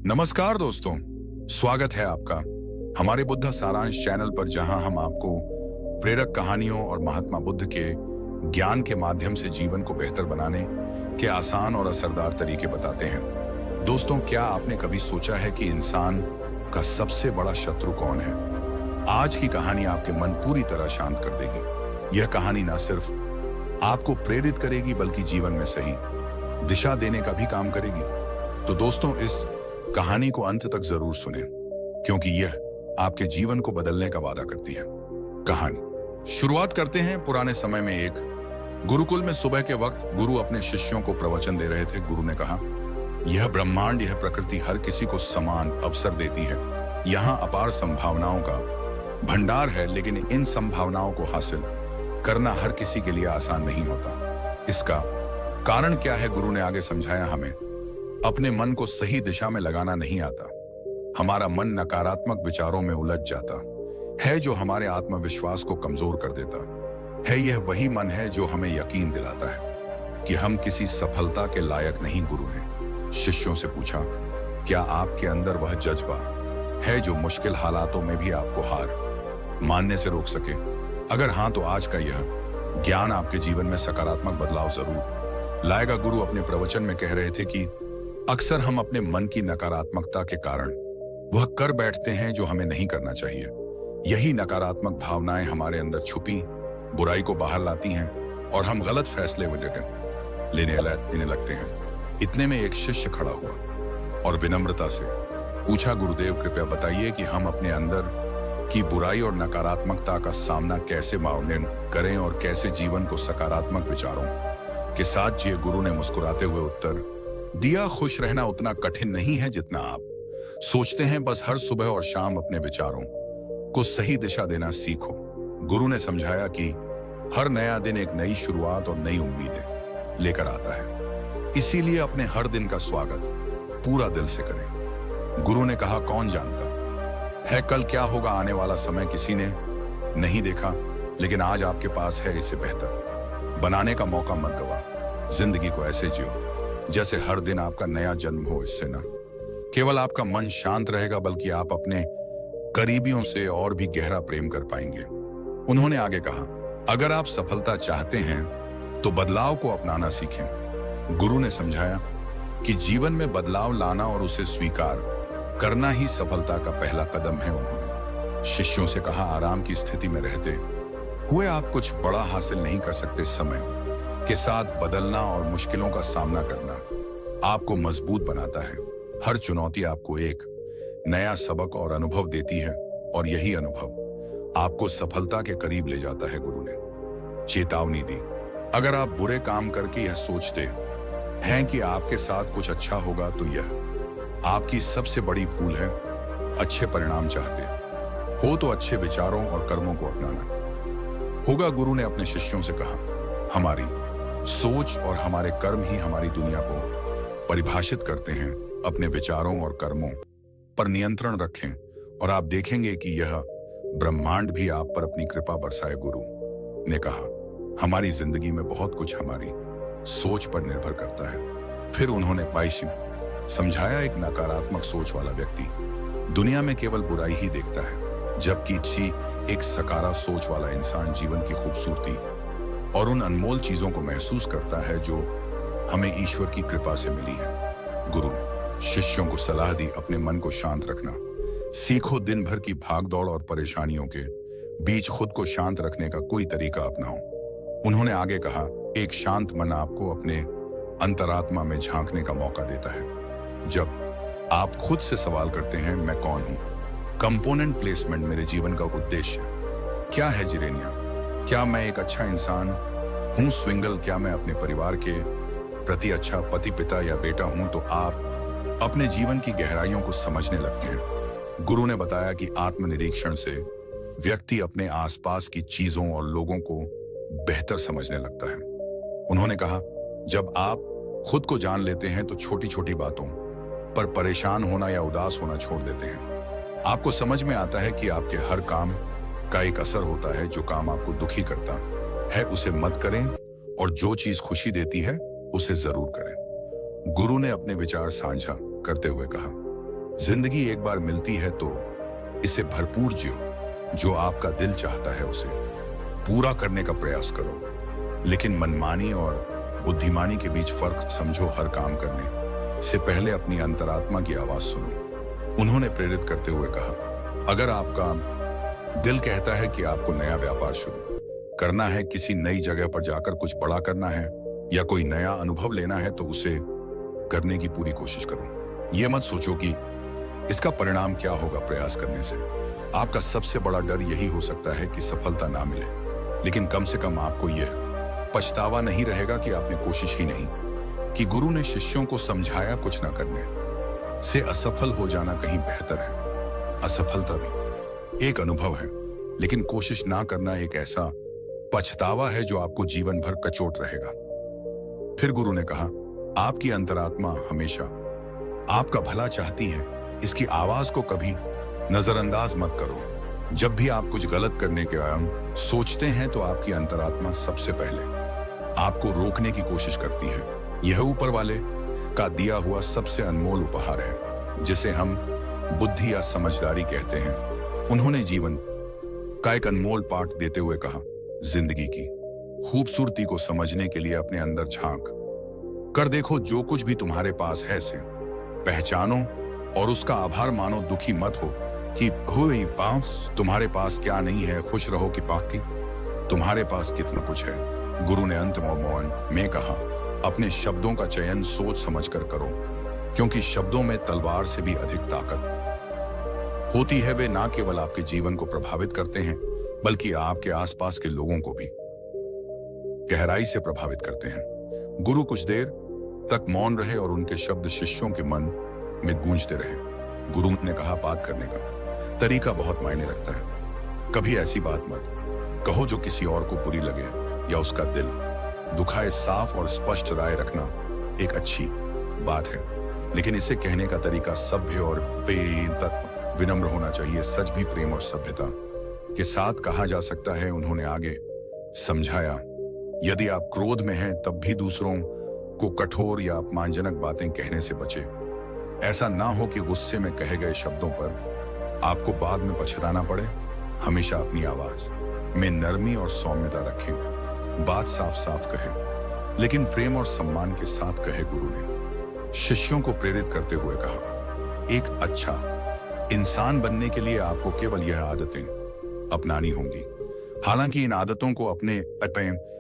नमस्कार दोस्तों, स्वागत है आपका हमारे बुद्ध सारांश चैनल पर, जहां हम आपको प्रेरक कहानियों और महात्मा बुद्ध के ज्ञान के माध्यम से जीवन को बेहतर बनाने के आसान और असरदार तरीके बताते हैं। दोस्तों, क्या आपने कभी सोचा है कि इंसान का सबसे बड़ा शत्रु कौन है? आज की कहानी आपके मन पूरी तरह शांत कर देगी। यह कहानी न सिर्फ आपको प्रेरित करेगी बल्कि जीवन में सही दिशा देने का भी काम करेगी। तो दोस्तों, इस कहानी को अंत तक जरूर सुनें, क्योंकि यह आपके जीवन को बदलने का वादा करती है। कहानी शुरुआत करते हैं। पुराने समय में एक गुरुकुल में सुबह के वक्त गुरु अपने शिष्यों को प्रवचन दे रहे थे। गुरु ने कहा, यह ब्रह्मांड, यह प्रकृति हर किसी को समान अवसर देती है। यहाँ अपार संभावनाओं का भंडार है, लेकिन इन संभावनाओं को हासिल करना हर किसी के लिए आसान नहीं होता। इसका कारण क्या है? गुरु ने आगे समझाया, हमें अपने मन को सही दिशा में लगाना नहीं आता। हमारा मन नकारात्मक विचारों में उलझ जाता है, जो हमारे आत्मविश्वास को कमजोर कर देता है। यह वही मन है जो हमें यकीन दिलाता है कि हम किसी सफलता के लायक नहीं। गुरु ने शिष्यों से पूछा, क्या आपके अंदर वह जज्बा है जो मुश्किल हालातों में भी आपको हार मानने से रोक सके? अगर हाँ, तो आज का यह ज्ञान आपके जीवन में सकारात्मक बदलाव जरूर लाएगा। गुरु अपने प्रवचन में कह रहे थे कि अक्सर हम अपने मन की नकारात्मकता के कारण वह कर बैठते हैं जो हमें नहीं करना चाहिए। यही नकारात्मक भावनाएं हमारे अंदर छुपी बुराई को बाहर लाती हैं और हम गलत फैसले लेने लगते हैं। इतने में एक शिष्य खड़ा हुआ और विनम्रता से पूछा, गुरुदेव, कृपया बताइए कि हम अपने अंदर की बुराई और नकारात्मकता का सामना कैसे करें और कैसे जीवन को सकारात्मक विचारों के साथ जिए। गुरु ने मुस्कुराते हुए उत्तर दिया, खुश रहना उतना कठिन नहीं है जितना आप सोचते हैं। बस हर सुबह और शाम अपने विचारों को सही दिशा देना सीखो। गुरु ने समझाया कि हर नया दिन एक नई शुरुआत और नई उम्मीदें लेकर आता है, इसीलिए अपने हर दिन का स्वागत पूरा दिल से करें। गुरु ने कहा, कौन जानता है कल क्या होगा? आने वाला समय किसी ने नहीं देखा, लेकिन आज आपके पास है। इसे बेहतर बनाने का मौका मत गवा। जिंदगी को ऐसे जियो जैसे हर दिन आपका नया जन्म हो। इससे न केवल आपका मन शांत रहेगा, बल्कि आप अपने करीबियों से और भी गहरा प्रेम कर पाएंगे। उन्होंने आगे कहा, अगर आप सफलता चाहते हैं तो बदलाव को अपनाना सीखें। गुरु ने समझाया कि जीवन में बदलाव लाना और उसे स्वीकार करना ही सफलता का पहला कदम है। उन्होंने शिष्यों से कहा, आराम की स्थिति में रहते हुए आप कुछ बड़ा हासिल नहीं कर सकते। समय के साथ बदलना और मुश्किलों का सामना करना आपको मजबूत बनाता है। हर चुनौती आपको एक नया सबक और अनुभव देती है, और यही अनुभव आपको सफलता के करीब ले जाता है। गुरु ने चेतावनी दी, अगर आप बुरे काम करके यह सोचते हैं कि आपके साथ कुछ अच्छा होगा, तो यह आपकी सबसे बड़ी भूल है। अच्छे परिणाम चाहते हो तो अच्छे विचारों और कर्मों को अपनाना होगा। गुरु ने अपने शिष्यों से कहा, हमारी सोच और हमारे कर्म ही हमारी दुनिया को परिभाषित करते हैं। अपने विचारों और कर्मों पर नियंत्रण रखें और आप देखेंगे कि यह ब्रह्मांड भी आप पर अपनी कृपा बरसाए। गुरु ने कहा, हमारी जिंदगी में बहुत कुछ हमारी सोच पर निर्भर करता है। फिर उन्होंने पाइशिम समझाया, एक नकारात्मक सोच वाला व्यक्ति दुनिया में केवल बुराई ही देखता है, जबकि एक सकारात्मक सोच वाला इंसान जीवन की खूबसूरती और उन अनमोल चीजों को महसूस करता है जो हमें ईश्वर की कृपा से मिली है। गुरु ने शिष्यों को सलाह दी, अपने मन को शांत रखना सीखो। दिन भर की भागदौड़ और परेशानियों के बीच खुद को शांत रखने का कोई तरीका अपनाओ। उन्होंने आगे कहा, एक शांत मन आपको अपने अंतरात्मा में झांकने का मौका देता है। जब आप खुद से सवाल करते हैं, मैं कौन हूं? कंपोनेंट प्लेसमेंट, मेरे जीवन का उद्देश्य क्या है? जिरेनिया, क्या मैं एक अच्छा इंसान हूं? स्विंगल, क्या मैं अपने परिवार के प्रति अच्छा पति, पिता या बेटा हूं? तो आप अपने जीवन की गहराइयों को समझने लगते हैं। गुरु ने बताया कि आत्मनिरीक्षण से व्यक्ति अपने आसपास की चीजों और लोगों को बेहतर समझने लगता है। उन्होंने कहा, जब आप खुद को जान लेते हैं तो छोटी छोटी बातों पर परेशान होना या उदास होना छोड़ देते हैं। आपको समझ में आता है कि आपके हर काम का एक असर होता है। जो काम आपको दुखी करता है उसे मत करें, और जो चीज खुशी देती है उसे जरूर करें। गुरु ने अपने विचार साझा करते हुए कहा, जिंदगी एक बार मिलती है तो इसे भरपूर जियो। जो आपका दिल चाहता है उसे पूरा करने का प्रयास करो, लेकिन मनमानी और बुद्धिमानी के बीच फर्क समझो। हर काम करने से पहले अपनी अंतरात्मा की आवाज सुनो। उन्होंने प्रेरित करते हुए कहा, अगर आपका दिल कहता है कि आपको नया व्यापार शुरू करना है, किसी नई जगह पर जाकर कुछ बड़ा करना है या कोई नया अनुभव लेना है, तो उसे करने की पूरी कोशिश करो। यह मत सोचो कि इसका परिणाम क्या होगा। प्रयास करने से आपका सबसे बड़ा डर यही हो सकता है कि सफलता ना मिले, लेकिन कम से कम आपको यह पछतावा नहीं रहेगा कि आपने कोशिश ही नहीं कि। गुरु ने शिष्यों को समझाया, कुछ ना करने से असफल हो जाना कहीं बेहतर है। असफलता भी एक अनुभव है, लेकिन कोशिश ना करना एक ऐसा पछतावा है जो आपको जीवन भर कचोट रहेगा। फिर गुरु ने कहा, आपकी अंतरात्मा हमेशा आपका भला चाहती है। इसकी आवाज को कभी नजरअंदाज मत करो। जब भी आप कुछ गलत करने के सोचते हैं तो आपकी अंतरात्मा सबसे पहले आपको रोकने की कोशिश करती है। यह ऊपर वाले का दिया हुआ सबसे अनमोल उपहार है, जिसे हम बुद्धि या समझदारी कहते हैं। उन्होंने जीवन का एक अनमोल पाठ देते हुए कहा, जिंदगी की खूबसूरती को समझने के लिए अपने अंदर झांक कर देखो। जो कुछ भी तुम्हारे पास है से पहचानो और उसका आभार मानो। दुखी मत हो कि हुई पास तुम्हारे पास क्या नहीं है। खुश रहो कि बाकी तुम्हारे पास कितना कुछ है। गुरु ने अंत मौन में कहा, अपने शब्दों का चयन सोच समझकर करो, क्योंकि शब्दों में तलवार से भी अधिक ताकत होती है। वे ना केवल आपके जीवन को प्रभावित करते हैं, बल्कि आपके आसपास के लोगों को भी गहराई से प्रभावित करते हैं। गुरु कुछ देर तक मौन रहे और उनके शब्द शिष्यों के मन में गूंजते रहे। गुरु ने कहा, बात करने का तरीका बहुत मायने रखता है। कभी ऐसी बात मत कहो जो किसी और को बुरी लगे या उसका दिल दुखाए। साफ और स्पष्ट राय रखना एक अच्छी बात है, लेकिन इसे कहने का तरीका सभ्य और बेतत्व विनम्र होना चाहिए। सच भी प्रेम और सभ्यता के साथ कहा जा सकता है। उन्होंने आगे समझाया, यदि आप क्रोध में हैं तब भी दूसरों को कठोर या अपमानजनक बातें कहने से बचे। ऐसा ना हो कि गुस्से में कहे गए शब्दों पर आपको बाद में पछताना पड़े। हमेशा अपनी आवाज में नरमी और सौम्यता रखें। बात साफ साफ कहे, लेकिन प्रेम और सम्मान के साथ कहे। गुरु ने शिष्यों को प्रेरित करते हुए कहा, एक अच्छा इंसान बनने के लिए आपको केवल यह आदतें अपनानी होंगी। हालांकि इन आदतों को अपने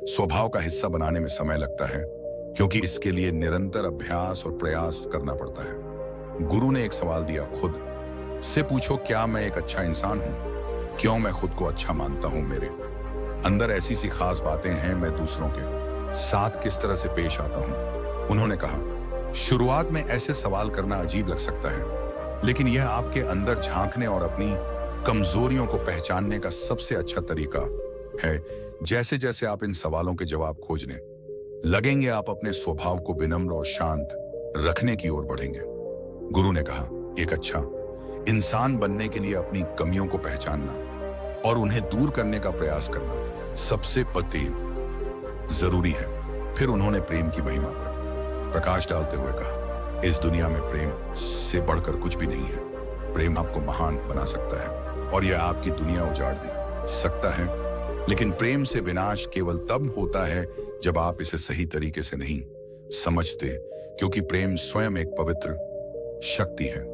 स्वभाव का हिस्सा बनाने में समय लगता है, क्योंकि इसके लिए निरंतर अभ्यास और प्रयास करना पड़ता है। गुरु ने एक सवाल दिया, खुद से पूछो, क्या मैं एक अच्छा इंसान हूं? क्यों मैं खुद को अच्छा मानता हूं? मेरे अंदर ऐसी सी खास बातें हैं। मैं दूसरों के साथ किस तरह से पेश आता हूं? उन्होंने कहा, शुरुआत में ऐसे सवाल करना अजीब लग सकता है, लेकिन यह आपके अंदर झांकने और अपनी कमजोरियों को पहचानने का सबसे अच्छा तरीका है। जैसे जैसे आप इन सवालों के जवाब खोजने लगेंगे, आप अपने स्वभाव को विनम्र और शांत रखने की ओर बढ़ेंगे। गुरु ने कहा, एक अच्छा इंसान बनने के लिए अपनी कमियों को पहचानना और उन्हें दूर करने का प्रयास करना सबसे जरूरी है। फिर उन्होंने प्रेम की महिमा पर प्रकाश डालते हुए कहा, इस दुनिया में प्रेम से बढ़कर कुछ भी नहीं है। प्रेम आपको महान बना सकता है और यह आपकी दुनिया उजाड़ भी सकता है, लेकिन प्रेम से विनाश केवल तब होता है जब आप इसे सही तरीके से नहीं समझते, क्योंकि प्रेम स्वयं एक पवित्र शक्ति है।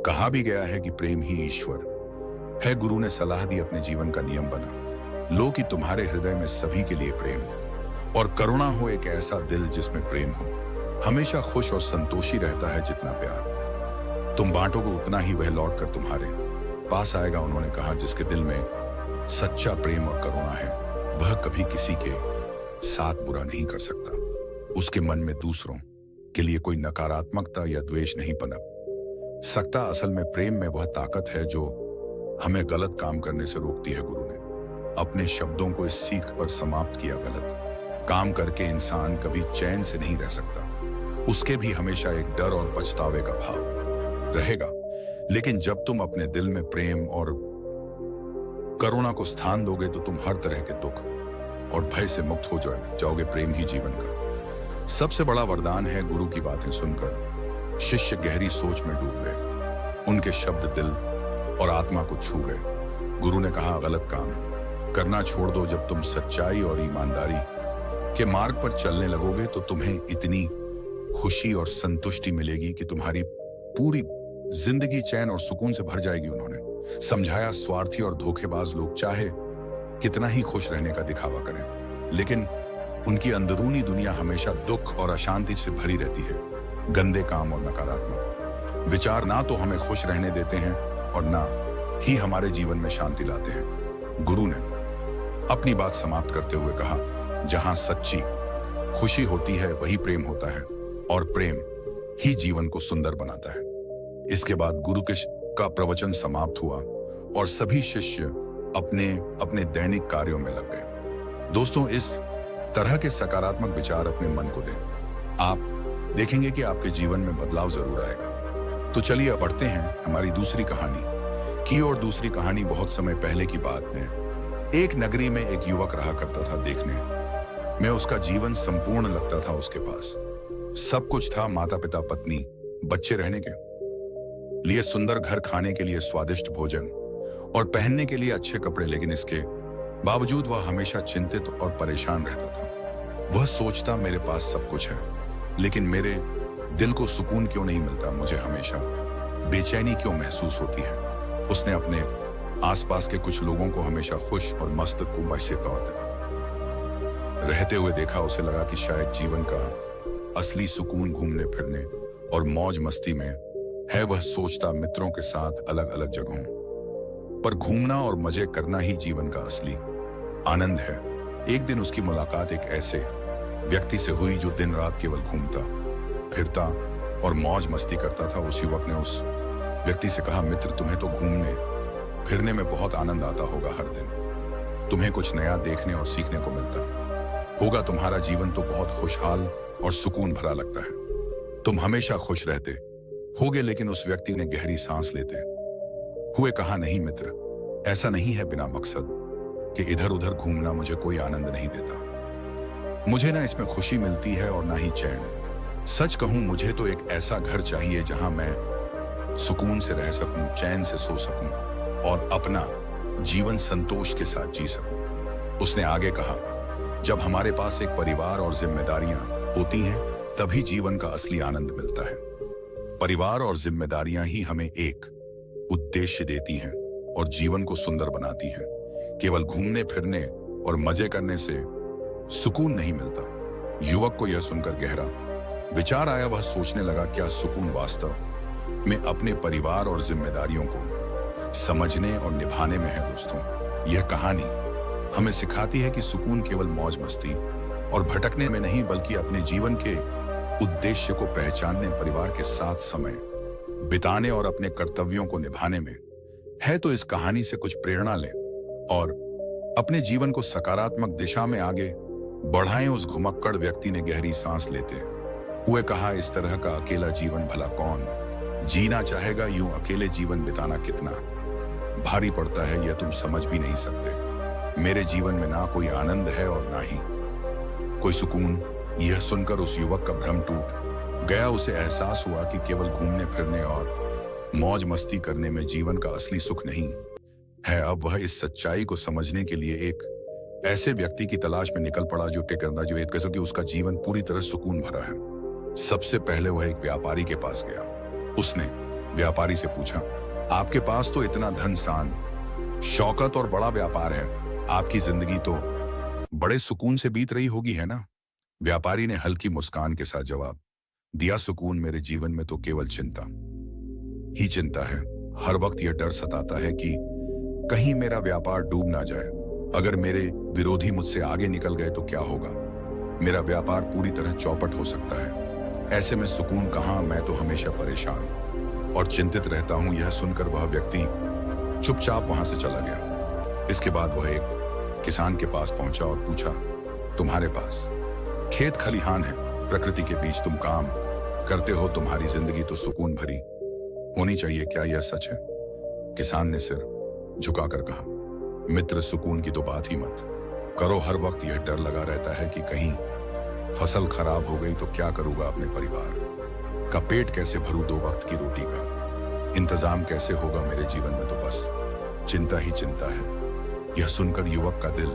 कहा भी गया है कि प्रेम ही ईश्वर है। गुरु ने सलाह दी, अपने जीवन का नियम बना लो कि तुम्हारे हृदय में सभी के लिए प्रेम हो और करुणा हो। एक ऐसा दिल जिसमें प्रेम हो हमेशा खुश और संतोषी रहता है। जितना प्यार तुम बांटोगे उतना ही वह लौट कर तुम्हारे पास आएगा। उन्होंने कहा, जिसके दिल में सच्चा प्रेम और करुणा है वह कभी किसी के साथ बुरा नहीं कर सकता। उसके मन में दूसरों के लिए कोई नकारात्मकता या द्वेष नहीं पनप सकता। असल में प्रेम में वह ताकत है जो हमें गलत काम करने से रोकती है। गुरु ने अपने शब्दों को इस सीख पर समाप्त किया, गलत काम करके इंसान कभी चैन से नहीं रह सकता। उसके भी हमेशा एक डर और पछतावे का भाव रहेगा। लेकिन जब तुम अपने दिल में प्रेम और करुणा को स्थान दोगे तो तुम हर तरह के दुख और भय से मुक्त हो जाओगे। प्रेम ही जीवन का सबसे बड़ा वरदान है। गुरु की बातें सुनकर शिष्य गहरी सोच में डूब गए। उनके शब्द दिल और आत्मा को छू गए। गुरु ने कहा, गलत काम करना छोड़ दो। जब तुम सच्चाई और ईमानदारी के मार्ग पर चलने लगोगे तो तुम्हें इतनी खुशी और संतुष्टि मिलेगी कि तुम्हारी पूरी जिंदगी चैन और सुकून से भर जाएगी। उन्होंने समझाया, स्वार्थी और धोखेबाज लोग चाहे कितना ही खुश रहने का दिखावा करें, लेकिन उनकी अंदरूनी दुनिया हमेशा दुख और अशांति से भरी रहती है। गंदे काम और नकारात्मक विचार ना तो हमें खुश रहने देते हैं और ना ही हमारे जीवन में शांति लाते हैं। गुरु ने अपनी बात समाप्त करते हुए कहा, जहां सच्ची खुशी होती है वही प्रेम होता है और प्रेम ही जीवन को सुंदर बनाता है। इसके बाद गुरु का प्रवचन समाप्त हुआ और सभी शिष्य अपने अपने दैनिक कार्यों में लग गए। दोस्तों, इस तरह के सकारात्मक विचार अपने मन को दें। आप देखेंगे कि आपके जीवन में बदलाव जरूर आएगा। तो चलिए अब बढ़ते हैं हमारी दूसरी कहानी की। और दूसरी कहानी बहुत समय पहले की बात है। एक नगरी में एक युवक रहा करता था। देखने में उसका जीवन संपूर्ण लगता था। उसके पास सब कुछ था, माता पिता, पत्नी, बच्चे रहने के लिए सुंदर घर, खाने के लिए स्वादिष्ट भोजन और पहनने के लिए अच्छे कपड़े। लेकिन इसके बावजूद वह हमेशा चिंतित और परेशान रहता था। वह सोचता, मेरे पास सब कुछ है, लेकिन मेरे दिल को सुकून क्यों नहीं मिलता? मुझे हमेशा बेचैनी क्यों महसूस होती है? उसने अपने आसपास के कुछ लोगों को हमेशा खुश और मस्त से रहते हुए देखा। उसे लगा कि शायद जीवन का असली सुकून घूमने फिरने और मौज मस्ती में है। वह सोचता, मित्रों के साथ अलग अलग जगहों पर घूमना और मजे करना ही जीवन का असली आनंद है। एक दिन उसकी मुलाकात एक ऐसे व्यक्ति से हुई जो दिन रात केवल घूमता फिरता और मौज मस्ती करता था। उस युवक ने उस व्यक्ति से कहा, मित्र, तुम्हें तो घूमने फिरने में बहुत आनंद आता होगा। हर दिन तुम्हें कुछ नया देखने और सीखने को मिलता होगा। तुम्हारा जीवन तो बहुत खुशहाल और सुकून भरा लगता है। तुम हमेशा खुश रहते होगे। लेकिन उस व्यक्ति ने गहरी सांस लेते हुए कहा, नहीं मित्र, ऐसा नहीं है। बिना मकसद कि इधर उधर घूमना मुझे कोई आनंद नहीं देता। मुझे ना इसमें खुशी मिलती है और ना ही चैन। सच कहूं, मुझे तो एक ऐसा घर चाहिए जहां मैं सुकून से रह सकूं, चैन से सो सकूं और अपना जीवन संतोष के साथ जी सकूं। उसने आगे कहा, जब हमारे पास एक परिवार और जिम्मेदारियां होती हैं, तभी जीवन का असली आनंद मिलता है। परिवार और जिम्मेदारियां ही हमें एक उद्देश्य देती हैं और जीवन को सुंदर बनाती हैं। केवल घूमने फिरने और मजे करने से सुकून नहीं मिलता। युवक को यह सुनकर गहरा विचार आया। वह सोचने लगा, क्या सुकून वास्तव में अपने परिवार और जिम्मेदारियों को समझने और निभाने में है? दोस्तों, यह कहानी हमें सिखाती है कि सुकून केवल मौज मस्ती और भटकने में नहीं, बल्कि अपने जीवन के उद्देश्य को पहचानने, परिवार के साथ समय बिताने और अपने कर्तव्यों को निभाने में है। तो इस कहानी से कुछ प्रेरणा लें और अपने जीवन को सकारात्मक दिशा में आगे बढ़ाएं। उस घुमक्कड़ व्यक्ति ने गहरी सांस लेते हुए कहा, इस तरह का अकेला जीवन भला कौन जीना चाहेगा? यूं अकेले जीवन बिताना कितना भारी पड़ता है, यह तुम समझ भी नहीं सकते। मेरे जीवन में ना कोई आनंद है और ना ही कोई सुकून। यह सुनकर उस युवक का भ्रम टूट गया। उसे एहसास हुआ कि केवल घूमने फिरने और मौज मस्ती करने में जीवन का असली सुख नहीं है। अब वह इस सच्चाई को समझने के लिए एक ऐसे व्यक्ति की तलाश में निकल पड़ा जो एक कह सके उसका जीवन पूरी तरह सुकून भरा है। सबसे पहले वह एक व्यापारी के पास गया। उसने व्यापारी से पूछा, आपके पास तो इतना धन सान शौकत और बड़ा व्यापार है, आपकी जिंदगी तो बड़े सुकून से बीत रही होगी, है ना? व्यापारी ने हल्की मुस्कान के साथ जवाब दिया, सुकून मेरे जीवन में तो केवल चिंता ही चिंता है। हर वक्त यह डर सताता है कि कहीं मेरा व्यापार डूब ना जाए। अगर मेरे विरोधी मुझसे आगे निकल गए तो क्या होगा? मेरा व्यापार पूरी तरह चौपट हो सकता है। ऐसे में सुकून कहाँ? मैं तो हमेशा परेशान और चिंतित रहता हूं। यह सुनकर वह व्यक्ति चुपचाप वहां से चला गया। इसके बाद वह एक किसान के पास पहुंचा और पूछा, तुम्हारे पास खेत खलिहान है, प्रकृति के बीच तुम काम करते हो, तुम्हारी जिंदगी तो सुकून भरी होनी चाहिए, क्या यह सच है? किसान ने सिर झुकाकर कहा, मित्र, सुकून की तो बात ही मत करो। हर वक्त यह डर लगा रहता है कि कहीं फसल खराब हो गई तो क्या करूंगा? अपने परिवार का पेट कैसे भरूं? 2 वक्त की रोटी का इंतजाम कैसे होगा मेरे जीवन में, तो बस चिंता ही चिंता है। यह सुनकर युवक का दिल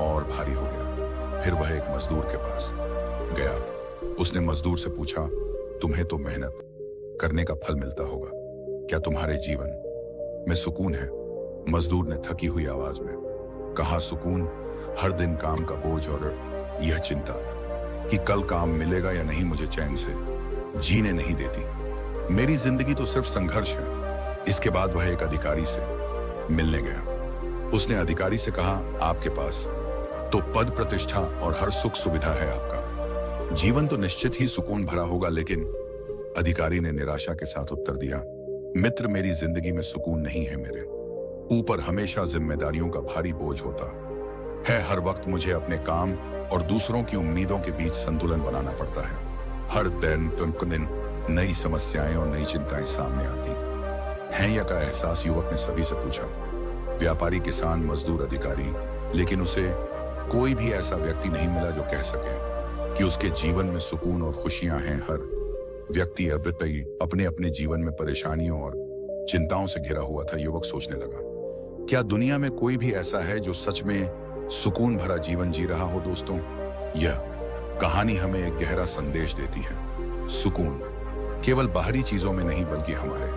और भारी हो गया। फिर वह एक मजदूर के पास गया। उसने मजदूर से पूछा, तुम्हें तो मेहनत करने का फल मिलता होगा, क्या तुम्हारे जीवन में सुकून है? मजदूर ने थकी हुई आवाज में कहा, सुकून हर दिन काम का बोझ और यह चिंता कि कल काम मिलेगा या नहीं मुझे चैन से जीने नहीं देती। मेरी जिंदगी तो सिर्फ संघर्ष है। इसके बाद वह एक अधिकारी से मिलने गया। उसने अधिकारी से कहा, आपके पास तो पद प्रतिष्ठा और हर सुख सुविधा है, आपका जीवन तो निश्चित ही सुकून भरा होगा। लेकिन अधिकारी ने निराशा के साथ उत्तर दिया, मित्र, मेरी जिंदगी में सुकून नहीं है। मेरे ऊपर हमेशा जिम्मेदारियों का भारी बोझ होता है। हर वक्त मुझे अपने काम और दूसरों की उम्मीदों के बीच संतुलन बनाना पड़ता है। हर दिन नई समस्याएं और नई चिंताएं सामने आती हैं। या का एहसास युवक ने सभी से पूछा, व्यापारी, किसान, मजदूर, अधिकारी, लेकिन उसे कोई भी ऐसा व्यक्ति नहीं मिला जो कह सके कि उसके जीवन में सुकून और खुशियां हैं। हर व्यक्ति अपने अपने जीवन में परेशानियों और चिंताओं से घिरा हुआ था। युवक सोचने लगा, क्या दुनिया में कोई भी ऐसा है जो सच में सुकून भरा जीवन जी रहा हो? दोस्तों, यह कहानी हमें एक गहरा संदेश देती है। सुकून केवल बाहरी चीजों में नहीं बल्कि हमारे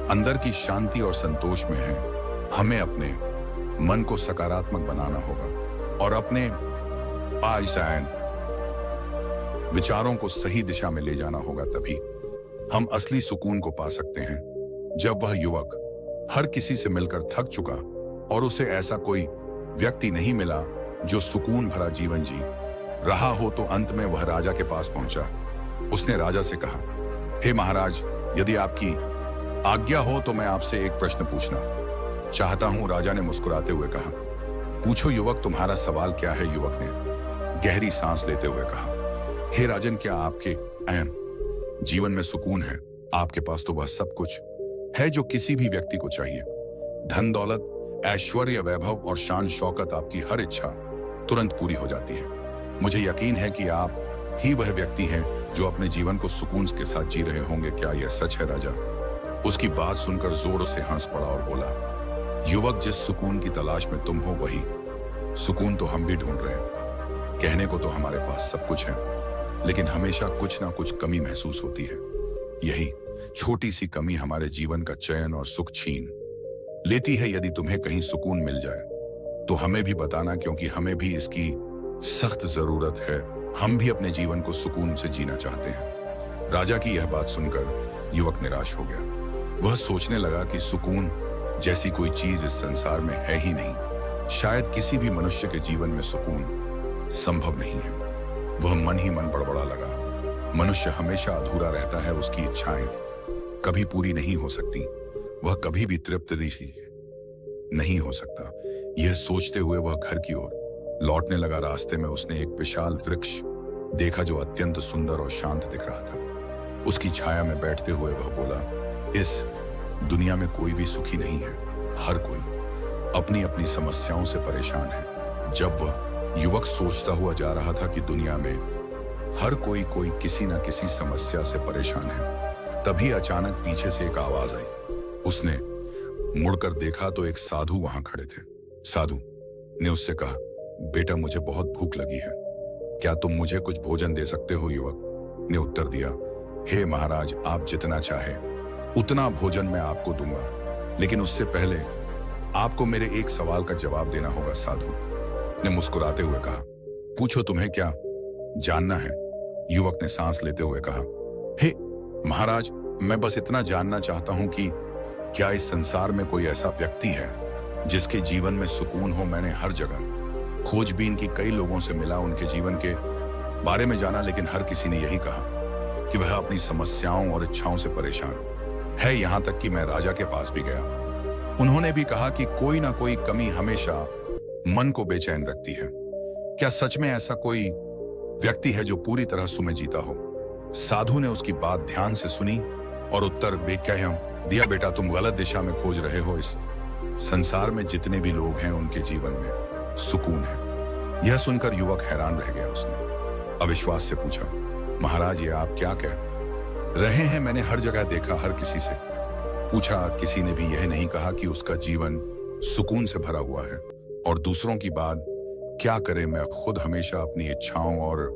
अंदर की शांति और संतोष में है। हमें अपने मन को सकारात्मक बनाना होगा और अपने विचारों को सही दिशा में ले जाना होगा, तभी हम असली सुकून को पा सकते हैं। जब वह युवक हर किसी से मिलकर थक चुका और उसे ऐसा कोई व्यक्ति नहीं मिला जो सुकून भरा जीवन जी रहा हो, तो अंत में वह राजा के पास पहुंचा। उसने राजा से कहा, हे महाराज, यदि आपकी आज्ञा हो तो मैं आपसे एक प्रश्न पूछना चाहता हूं। राजा ने मुस्कुराते हुए कहा, पूछो युवक, तुम्हारा सवाल क्या है? युवक ने गहरी सांस लेते हुए कहा, हे राजन, क्या आपके जीवन में सुकून है? आपके पास तो वह सब कुछ है जो किसी भी व्यक्ति को चाहिए। धन दौलत, ऐश्वर्य, वैभव और शान शौकत, आपकी हर इच्छा तुरंत पूरी हो जाती है। मुझे यकीन है कि आप ही वह व्यक्ति हैं जो अपने जीवन को सुकून के साथ जी रहे होंगे। क्या यह सच है? राजा उसकी बात सुनकर जोर से हंस पड़ा और बोला, युवक, जिस सुकून की तलाश में तुम हो वही सुकून तो हम भी ढूंढ रहे हैं। कहने को तो हमारे पास सब कुछ है, लेकिन हमेशा कुछ ना कुछ कमी महसूस होती है। यही छोटी सी कमी हमारे जीवन का चैन और सुख छीन लेती है। यदि तुम्हें कहीं सुकून मिल जाए तो हमें भी बताना, क्योंकि हमें भी इसकी सख्त जरूरत है। हम भी अपने जीवन को सुकून से जीना चाहते हैं। राजा की यह बात सुनकर युवक निराश हो गया। वह सोचने लगा कि सुकून जैसी कोई चीज इस संसार में है ही नहीं। शायद किसी भी मनुष्य के जीवन में सुकून संभव नहीं है। वह मन ही मन बड़बड़ा लगा। मनुष्य हमेशा अधूरा रहता है। उसकी इच्छाएं कभी पूरी नहीं हो सकती। वह कभी भी तृप्त नहीं हो सकता। यह सोचते हुए वह घर की ओर लौटने लगा। रास्ते में उसने एक विशाल वृक्ष देखा जो अत्यंत सुंदर और शांत दिख रहा था। उसकी छाया में बैठते हुए वह बोला, इस दुनिया में कोई भी सुखी नहीं है। हर कोई अपनी अपनी समस्याओं से परेशान है। जब वह युवक सोचता हुआ जा रहा था कि दुनिया में हर कोई किसी न किसी समस्या से परेशान है, तभी अचानक पीछे से एक आवाज आई। उसने मुड़कर देखा तो एक साधु वहां खड़े थे। साधु ने उससे कहा, बेटा, मुझे बहुत भूख लगी है, क्या तुम मुझे कुछ भोजन दे सकते हो? युवक ने उत्तर दिया, हे महाराज, आप जितना चाहे उतना भोजन मैं आपको दूंगा, लेकिन उससे पहले आपको मेरे एक सवाल का जवाब देना होगा। साधु ने मुस्कुराते हुए कहा, पूछो, तुम्हें क्या जानना है? युवक ने सांस लेते हुए कहा, हे महाराज, मैं बस इतना जानना चाहता हूं कि क्या इस संसार में कोई ऐसा व्यक्ति है जिसके जीवन में सुकून हो? मैंने हर जगह खोजबीन की, कई लोगों से मिला, उनके जीवन के बारे में जाना, लेकिन हर किसी ने यही कहा कि वह अपनी समस्याओं और इच्छाओं से परेशान है। यहां तक कि मैं राजा के पास भी गया। उन्होंने भी कहा कि कोई ना कोई कमी हमेशा मन को बेचैन रखती है। क्या सच में ऐसा कोई व्यक्ति है जो पूरी तरह सुमे जीता हो? साधु ने उसकी बात ध्यान से सुनी और उत्तर दिया, बेटा, तुम गलत दिशा में खोज रहे हो। इस संसार में जितने भी लोग हैं उनके जीवन में सुकून है। यह सुनकर युवक हैरान रह गया। उसने अविश्वास से पूछा, महाराज, ये आप क्या कह रहे हैं? मैंने हर जगह देखा, हर किसी से पूछा, किसी ने भी यह नहीं कहा कि उसका जीवन सुकून से भरा हुआ है। और दूसरों की बात क्या करे, मैं खुद हमेशा अपनी इच्छाओं और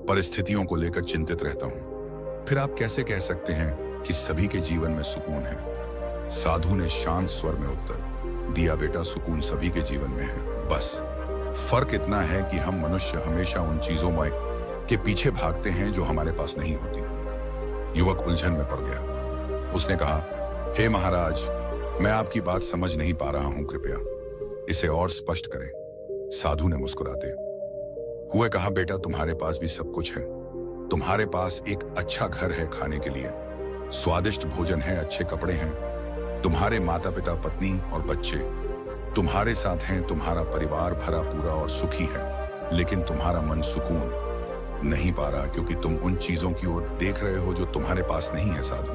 परिस्थितियों को लेकर चिंतित रहता हूं। फिर आप कैसे कह सकते हैं कि सभी के जीवन में सुकून है? साधु ने शांत स्वर में उत्तर दिया, बेटा, सुकून सभी के जीवन में है। बस फर्क इतना है कि हम मनुष्य हमेशा उन चीजों में के पीछे भागते हैं जो हमारे पास नहीं होती। युवक उलझन में पड़ गया। उसने कहा, हे महाराज, मैं आपकी बात समझ नहीं पा रहा हूं, कृपया इसे और स्पष्ट करें। साधु ने मुस्कुराते हुए कहा, बेटा, तुम्हारे पास भी सब कुछ है। तुम्हारे पास एक अच्छा घर है खाने के लिए, स्वादिष्ट भोजन है, अच्छे कपड़े हैं, तुम्हारे माता पिता, पत्नी और बच्चे तुम्हारे साथ हैं, तुम्हारा परिवार भरा पूरा और सुखी है। लेकिन तुम्हारा मन सुकून नहीं पा रहा क्योंकि तुम उन चीजों की ओर देख रहे हो जो तुम्हारे पास नहीं है। साधु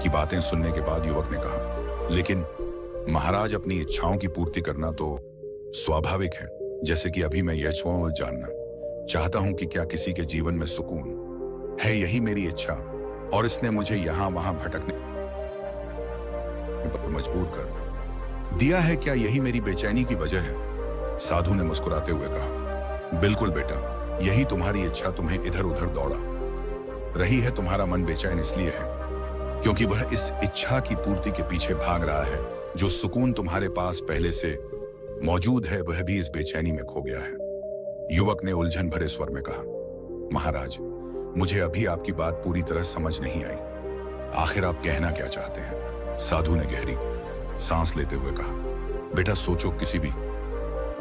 की बातें सुनने के बाद युवक ने कहा, लेकिन महाराज, अपनी इच्छाओं की पूर्ति करना तो स्वाभाविक है। जैसे कि अभी मैं यह जानना चाहता हूं कि क्या किसी के जीवन में सुकून है? यही मेरी इच्छा, और इसने मुझे यहां वहां भटकने पर मजबूर कर दिया है। क्या यही मेरी बेचैनी की वजह है? साधु ने मुस्कुराते हुए कहा, बिल्कुल बेटा, यही तुम्हारी इच्छा तुम्हें इधर उधर दौड़ा रही है। तुम्हारा मन बेचैन इसलिए है क्योंकि वह इस इच्छा की पूर्ति के पीछे भाग रहा है। जो सुकून तुम्हारे पास पहले से मौजूद है, वह भी इस बेचैनी में खो गया है। युवक ने उलझन भरे स्वर में कहा, महाराज, मुझे अभी आपकी बात पूरी तरह समझ नहीं आई। आखिर आप कहना क्या चाहते हैं? साधु ने गहरी सांस लेते हुए कहा, बेटा, सोचो, किसी भी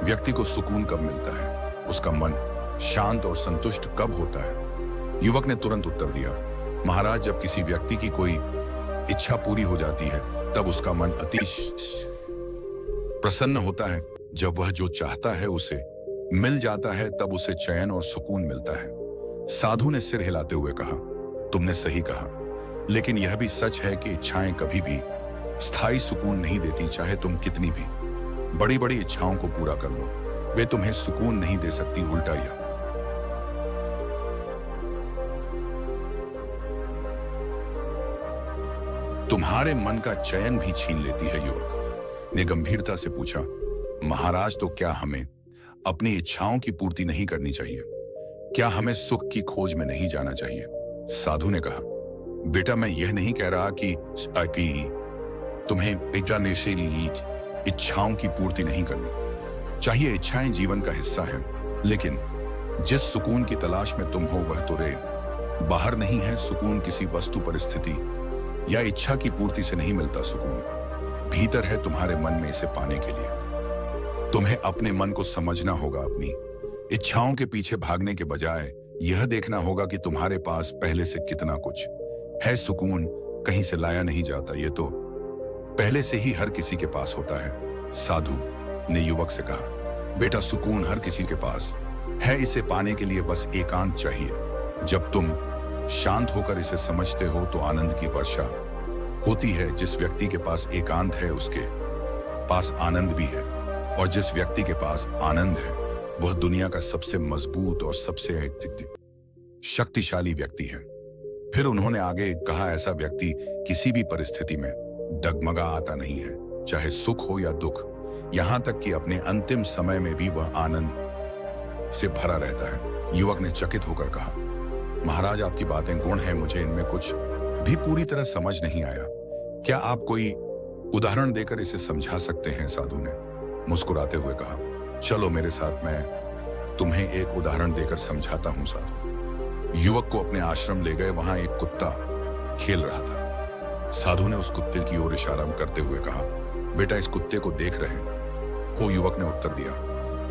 व्यक्ति को सुकून कब मिलता है? उसका मन शांत और संतुष्ट कब होता है? युवक ने तुरंत उत्तर दिया, महाराज, जब किसी व्यक्ति की कोई इच्छा पूरी हो जाती है तब उसका मन अति प्रसन्न होता है। जब वह जो चाहता है उसे मिल जाता है तब उसे चैन और सुकून मिलता है। साधु ने सिर हिलाते हुए कहा, तुमने सही कहा, लेकिन यह भी सच है कि इच्छाएं कभी भी स्थायी सुकून नहीं देती। चाहे तुम कितनी भी बड़ी बड़ी इच्छाओं को पूरा कर लो, वे तुम्हें सुकून नहीं दे सकती। उल्टा यह तुम्हारे मन का चयन भी छीन लेती है। युवक ने गंभीरता से पूछा, महाराज, तो क्या हमें अपनी इच्छाओं की पूर्ति नहीं करनी चाहिए? क्या हमें सुख की खोज में नहीं जाना चाहिए? साधु ने कहा, बेटा, मैं यह नहीं कह रहा कि तुम्हें इच्छाओं की पूर्ति नहीं करनी चाहिए। इच्छाएं जीवन का हिस्सा हैं, लेकिन जिस सुकून की तलाश में तुम हो वह तुरे बाहर नहीं है। सुकून किसी वस्तु, परिस्थिति या इच्छा की पूर्ति से नहीं मिलता। सुकून भीतर है, तुम्हारे मन में। इसे पाने के लिए तुम्हें अपने मन को समझना होगा। अपनी इच्छाओं के पीछे भागने के बजाय यह देखना होगा कि तुम्हारे पास पहले से कितना कुछ है। सुकून कहीं से लाया नहीं जाता, ये तो पहले से ही हर किसी के पास होता है। साधु ने युवक से कहा, बेटा, सुकून हर किसी के पास है। इसे पाने के लिए बस एकांत चाहिए। जब तुम शांत होकर इसे समझते हो तो आनंद की वर्षा होती है। जिस व्यक्ति के पास एकांत है उसके पास आनंद भी है, और जिस व्यक्ति के पास आनंद है वह दुनिया का सबसे मजबूत और सबसे शक्तिशाली व्यक्ति है। फिर उन्होंने आगे कहा, ऐसा व्यक्ति किसी भी परिस्थिति में डगमगा आता नहीं है, चाहे सुख हो या दुख। यहां तक कि अपने अंतिम समय में भी वह आनंद से भरा रहता है। युवक ने चकित होकर कहा, महाराज, आपकी बातें गुण हैं, मुझे इनमें कुछ भी पूरी तरह समझ नहीं आया। क्या आप कोई उदाहरण देकर इसे समझा सकते हैं? साधु ने मुस्कुराते हुए कहा, चलो मेरे साथ, मैं तुम्हें एक उदाहरण देकर समझाता हूं। साधु युवक को अपने आश्रम ले गए। वहां एक कुत्ता खेल रहा था। साधु ने उस कुत्ते की ओर इशारा करते हुए कहा, बेटा, इस कुत्ते को देख रहे हो? युवक ने उत्तर दिया,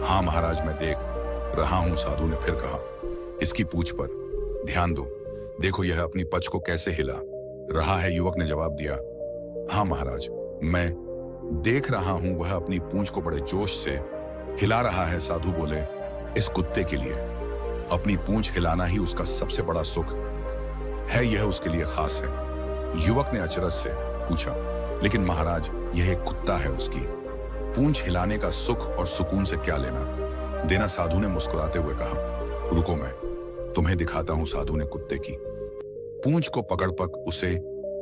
हाँ महाराज, मैं देख रहा हूं। साधु ने फिर कहा, इसकी पूंछ पर ध्यान दो, देखो यह अपनी पच को कैसे हिला रहा है। युवक ने जवाब दिया, हाँ महाराज, मैं देख रहा हूं, वह अपनी पूंछ को बड़े जोश से हिला रहा है। साधु बोले, इस कुत्ते के लिए अपनी पूंछ हिलाना ही उसका सबसे बड़ा सुख है, यह उसके लिए खास है। युवक ने अचरज से पूछा, लेकिन महाराज, यह एक कुत्ता है, उसकी पूंछ हिलाने का सुख और सुकून से क्या लेना देना? साधु ने मुस्कुराते हुए कहा, रुको, मैं तुम्हें दिखाता हूं। साधु ने कुत्ते की पूंछ को पकड़ उसे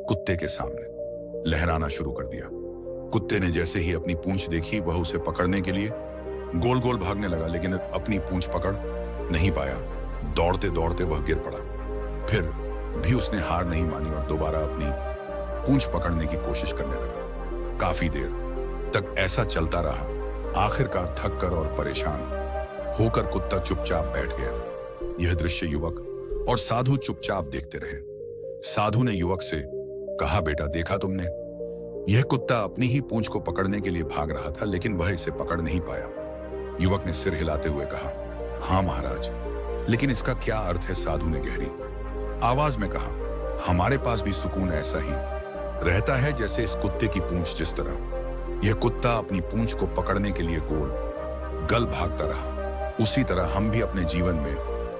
कुत्ते के सामने लहराना शुरू कर दिया। कुत्ते ने जैसे ही अपनी पूंछ देखी, वह उसे पकड़ने के लिए गोल गोल भागने लगा, लेकिन अपनी पूंछ पकड़ नहीं पाया। दौड़ते दौड़ते वह गिर पड़ा। फिर भी उसने हार नहीं मानी और दोबारा अपनी पूंछ पकड़ने की कोशिश करने लगा। काफी देर तक ऐसा चलता रहा। आखिरकार थक कर और परेशान होकर कुत्ता चुपचाप बैठ गया। यह दृश्य युवक और साधु चुपचाप देखते रहे। साधु ने युवक से कहा, बेटा देखा तुमने, यह कुत्ता अपनी ही पूंछ को पकड़ने के लिए भाग रहा था, लेकिन वह इसे पकड़ नहीं पाया। युवक ने सिर हिलाते हुए कहा, हाँ महाराज, लेकिन इसका क्या अर्थ है? साधु ने गहरी आवाज में कहा, हमारे पास भी सुकून ऐसा ही रहता है जैसे इस कुत्ते की पूंछ। जिस तरह यह कुत्ता अपनी पूंछ को पकड़ने के लिए गोल गल भागता रहा, उसी तरह हम भी अपने जीवन में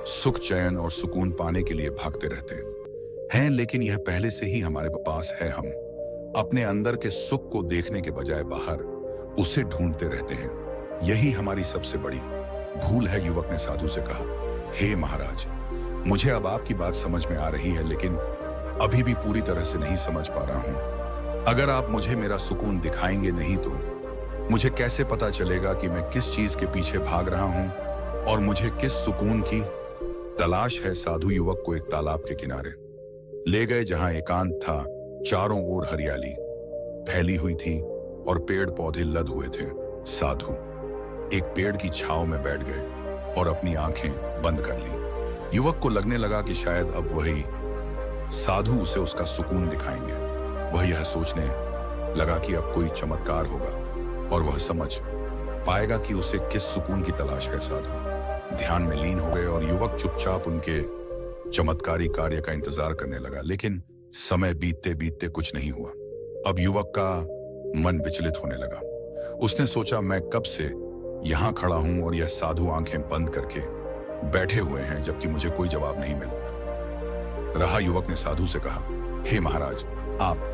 सुख, चैन और सुकून पाने के लिए भागते रहते हैं, लेकिन यह पहले से ही हमारे पास है। हम अपने अंदर के सुख को देखने के बजाय बाहर उसे ढूंढते रहते हैं। यही हमारी सबसे बड़ी भूल है। युवक ने साधु से कहा, हे महाराज, मुझे अब आपकी बात समझ में आ रही है, लेकिन अभी भी पूरी तरह से नहीं समझ पा रहा हूं। अगर आप मुझे मेरा सुकून दिखाएंगे नहीं तो मुझे कैसे पता चलेगा कि मैं किस चीज के पीछे भाग रहा हूं और मुझे किस सुकून की तलाश है? साधु युवक को एक तालाब के किनारे ले गए, जहां एकांत था। चारों ओर हरियाली फैली हुई थी और पेड़ पौधे लद हुए थे। साधु एक पेड़ की छांव में बैठ गए और अपनी आंखें बंद कर ली। युवक को लगने लगा कि शायद अब वही साधु उसे उसका सुकून दिखाएंगे। वह यह सोचने लगा कि अब कोई चमत्कार होगा और वह समझ पाएगा कि उसे किस सुकून की तलाश है। साधु ध्यान में लीन हो गए और युवक चुपचाप उनके चमत्कारी कार्य का इंतजार करने लगा, लेकिन समय बीतते बीतते कुछ नहीं हुआ। अब युवक का मन विचलित होने लगा। उसने सोचा, मैं कब से यहां खड़ा हूं और यह साधु आंखें बंद करके बैठे हुए हैं, जबकि मुझे कोई जवाब नहीं मिल रहा। युवक ने साधु से कहा, हे महाराज, आप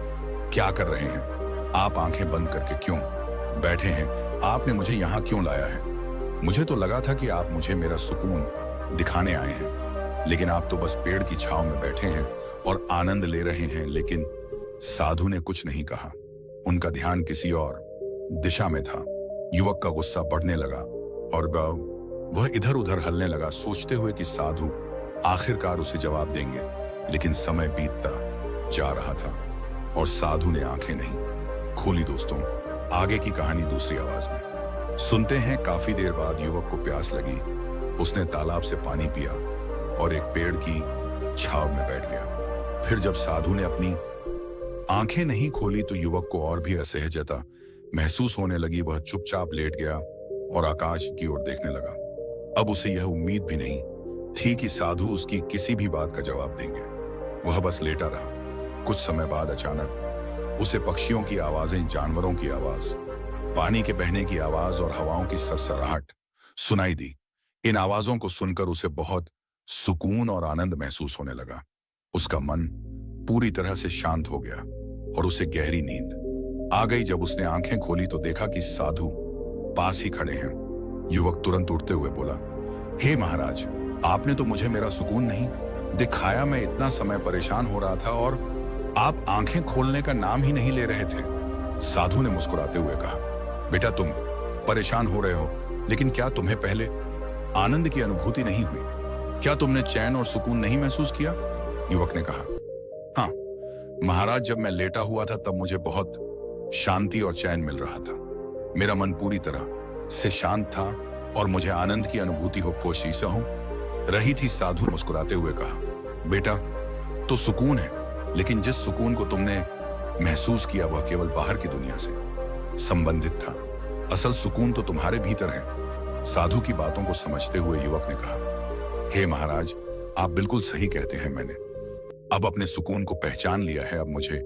क्या कर रहे हैं? आप आंखें बंद करके क्यों बैठे हैं? आपने मुझे यहां क्यों लाया है? मुझे तो लगा था कि आप मुझे मेरा सुकून दिखाने आए हैं, लेकिन आप तो बस पेड़ की छांव में बैठे हैं और आनंद ले रहे हैं। लेकिन साधु ने कुछ नहीं कहा। उनका ध्यान किसी और दिशा में था। युवक का गुस्सा बढ़ने लगा और वह इधर उधर हलने लगा, सोचते हुए कि साधु आखिरकार उसे जवाब देंगे। लेकिन समय बीतता जा रहा था और साधु ने आंखें नहीं खोली। दोस्तों, आगे की कहानी दूसरी आवाज में सुनते हैं। काफी देर बाद युवक को प्यास लगी। उसने तालाब से पानी पिया और एक पेड़ की छांव में बैठ गया। फिर जब साधु ने अपनी आंखें नहीं खोली तो युवक को और भी असहजता महसूस होने लगी। वह चुपचाप लेट गया और आकाश की ओर देखने लगा। अब उसे यह उम्मीद भी नहीं थी कि साधु उसकी किसी भी बात का जवाब देंगे। वह बस लेटा रहा। कुछ समय बाद अचानक उसे पक्षियों की आवाजें, जानवरों की आवाज, पानी के बहने की आवाज और हवाओं की सरसराहट सुनाई दी। इन आवाजों को सुनकर उसे बहुत सुकून और आनंद महसूस होने लगा। उसका मन पूरी तरह से शांत हो गया और उसे गहरी नींद आ गई। जब उसने आंखें खोली तो देखा कि साधु पास ही खड़े हैं। युवक तुरंत उठते हुए बोला, हे महाराज, आपने तो मुझे मेरा सुकून नहीं दिखाया। मैं इतना समय परेशान हो रहा था और आप आंखें खोलने का नाम ही नहीं ले रहे थे। साधु ने मुस्कुराते हुए कहा, बेटा तुम परेशान हो रहे हो, लेकिन क्या तुम्हें पहले आनंद की अनुभूति नहीं हुई? क्या तुमने चैन और सुकून नहीं महसूस किया? युवक ने कहा, हाँ महाराज, जब मैं लेटा हुआ था तब मुझे बहुत शांति और चैन मिल रहा था। मेरा मन पूरी तरह से शांत था और मुझे आनंद की अनुभूति हो कोशिश हो रही थी। साधु ने मुस्कुराते हुए कहा, बेटा तो सुकून है, लेकिन जिस सुकून को तुमने महसूस किया वह केवल बाहर की दुनिया से संबंधित था। असल सुकून तो तुम्हारे भीतर है। साधु की बातों को समझते हुए युवक ने कहा, हे महाराज, आप बिल्कुल सही कहते हैं। मैंने अब अपने सुकून को पहचान लिया है। अब मुझे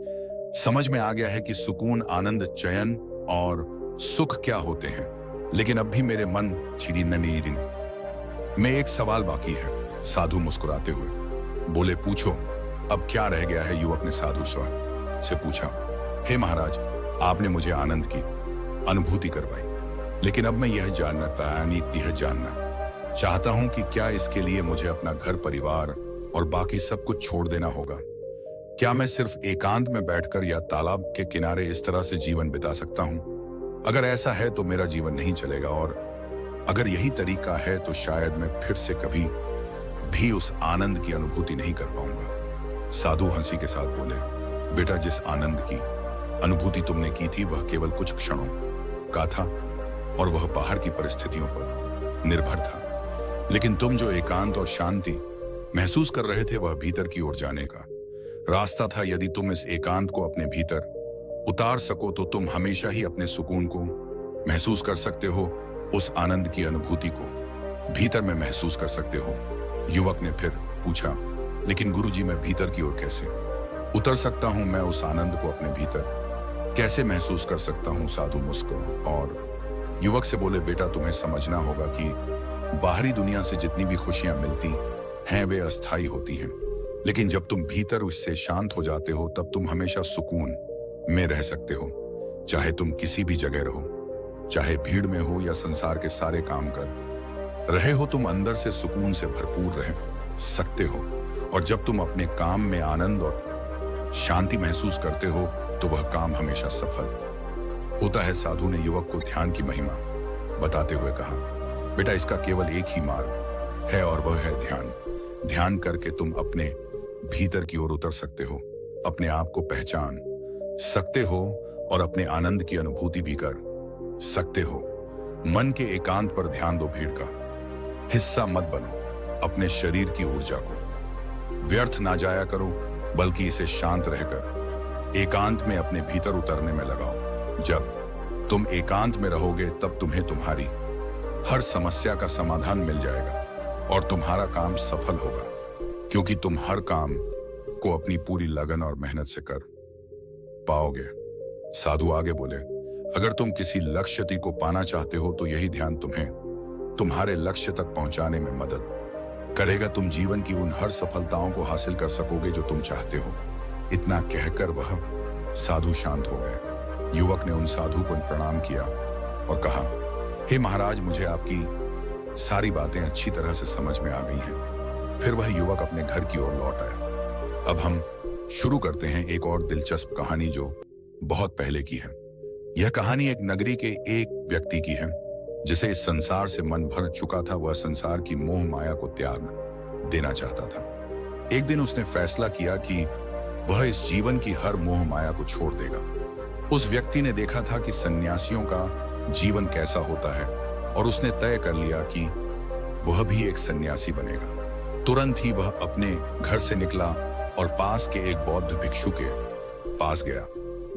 समझ में आ गया है कि सुकून, आनंद, चयन और सुख क्या होते हैं। लेकिन अब भी मेरे मन में एक सवाल बाकी है। साधु मुस्कुराते हुए बोले, पूछो, अब क्या रह गया है? युवक ने साधु से पूछा, हे महाराज, आपने मुझे आनंद की अनुभूति करवाई, लेकिन अब मैं यह जानना चाहता हूं कि क्या इसके लिए मुझे अपना घर, परिवार और बाकी सब कुछ छोड़ देना होगा? क्या मैं सिर्फ एकांत में बैठकर या तालाब के किनारे इस तरह से जीवन बिता सकता हूं? अगर ऐसा है तो मेरा जीवन नहीं चलेगा, और अगर यही तरीका है तो शायद मैं फिर से कभी भी उस आनंद की अनुभूति नहीं कर पाऊंगा। साधु हंसी के साथ बोले, बेटा, जिस आनंद की अनुभूति तुमने की थी वह केवल कुछ क्षणों का था और वह बाहर की परिस्थितियों पर निर्भर था। लेकिन तुम जो एकांत और शांति महसूस कर रहे थे वह भीतर की ओर जाने का रास्ता था। यदि तुम इस एकांत को अपने भीतर उतार सको तो तुम हमेशा ही अपने सुकून को महसूस कर सकते हो, उस आनंद की अनुभूति को भीतर में महसूस कर सकते हो। युवक ने फिर पूछा, लेकिन गुरुजी, मैं भीतर की ओर कैसे उतर सकता हूं? मैं उस आनंद को अपने भीतर कैसे महसूस कर सकता हूं? साधु मुस्कुराए और युवक से बोले, बेटा, तुम्हें समझना होगा कि बाहरी दुनिया से जितनी भी खुशियां मिलती हैं वे अस्थायी होती हैं, लेकिन जब तुम भीतर उससे शांत हो जाते हो तब तुम हमेशा सुकून में रह सकते हो। चाहे तुम किसी भी जगह रहो, चाहे भीड़ में हो या संसार के सारे काम कर रहे हो, तुम अंदर से सुकून से भरपूर रह सकते हो। और जब तुम अपने काम में आनंद और शांति महसूस करते हो तो वह काम हमेशा सफल होता है। साधु ने युवक को ध्यान की महिमा बताते हुए कहा, बेटा, इसका केवल एक ही मार्ग है और वह है ध्यान। ध्यान करके तुम अपने भीतर की ओर उतर सकते हो, अपने आप को पहचान सकते हो और अपने आनंद की अनुभूति भी कर सकते हो। मन के एकांत पर ध्यान दो, भीड़ का हिस्सा मत बनो। अपने शरीर की ऊर्जा को व्यर्थ ना जाया करो, बल्कि इसे शांत रहकर एकांत में अपने भीतर उतरने में लगाओ। जब तुम एकांत में रहोगे तब तुम्हें तुम्हारी हर समस्या का समाधान मिल जाएगा और तुम्हारा काम सफल होगा, क्योंकि तुम हर काम को अपनी पूरी लगन और मेहनत से कर पाओगे। साधु आगे बोले, अगर तुम किसी लक्ष्य को पाना चाहते हो तो यही ध्यान तुम्हें तुम्हारे लक्ष्य तक पहुंचाने में मदद करेगा। तुम जीवन की उन हर सफलताओं को हासिल कर सकोगे जो तुम चाहते हो। इतना कहकर वह साधु शांत हो गए। युवक ने उन साधु को प्रणाम किया और कहा, हे महाराज, मुझे आपकी सारी बातें अच्छी तरह से समझ में आ गई हैं। फिर वह युवक अपने घर की ओर लौट आया। अब हम शुरू करते हैं एक और दिलचस्प कहानी जो बहुत पहले की है। यह कहानी एक नगरी के एक व्यक्ति की है जिसे इस संसार से मन भर चुका था। वह संसार की मोह माया को त्याग देना चाहता था। एक दिन उसने फैसला किया कि वह इस जीवन की हर मोह माया को छोड़ देगा। उस व्यक्ति ने देखा था कि सन्यासियों का जीवन कैसा होता है और उसने तय कर लिया कि वह भी एक सन्यासी बनेगा। तुरंत ही वह अपने घर से निकला और पास के एक बौद्ध भिक्षु के पास गया।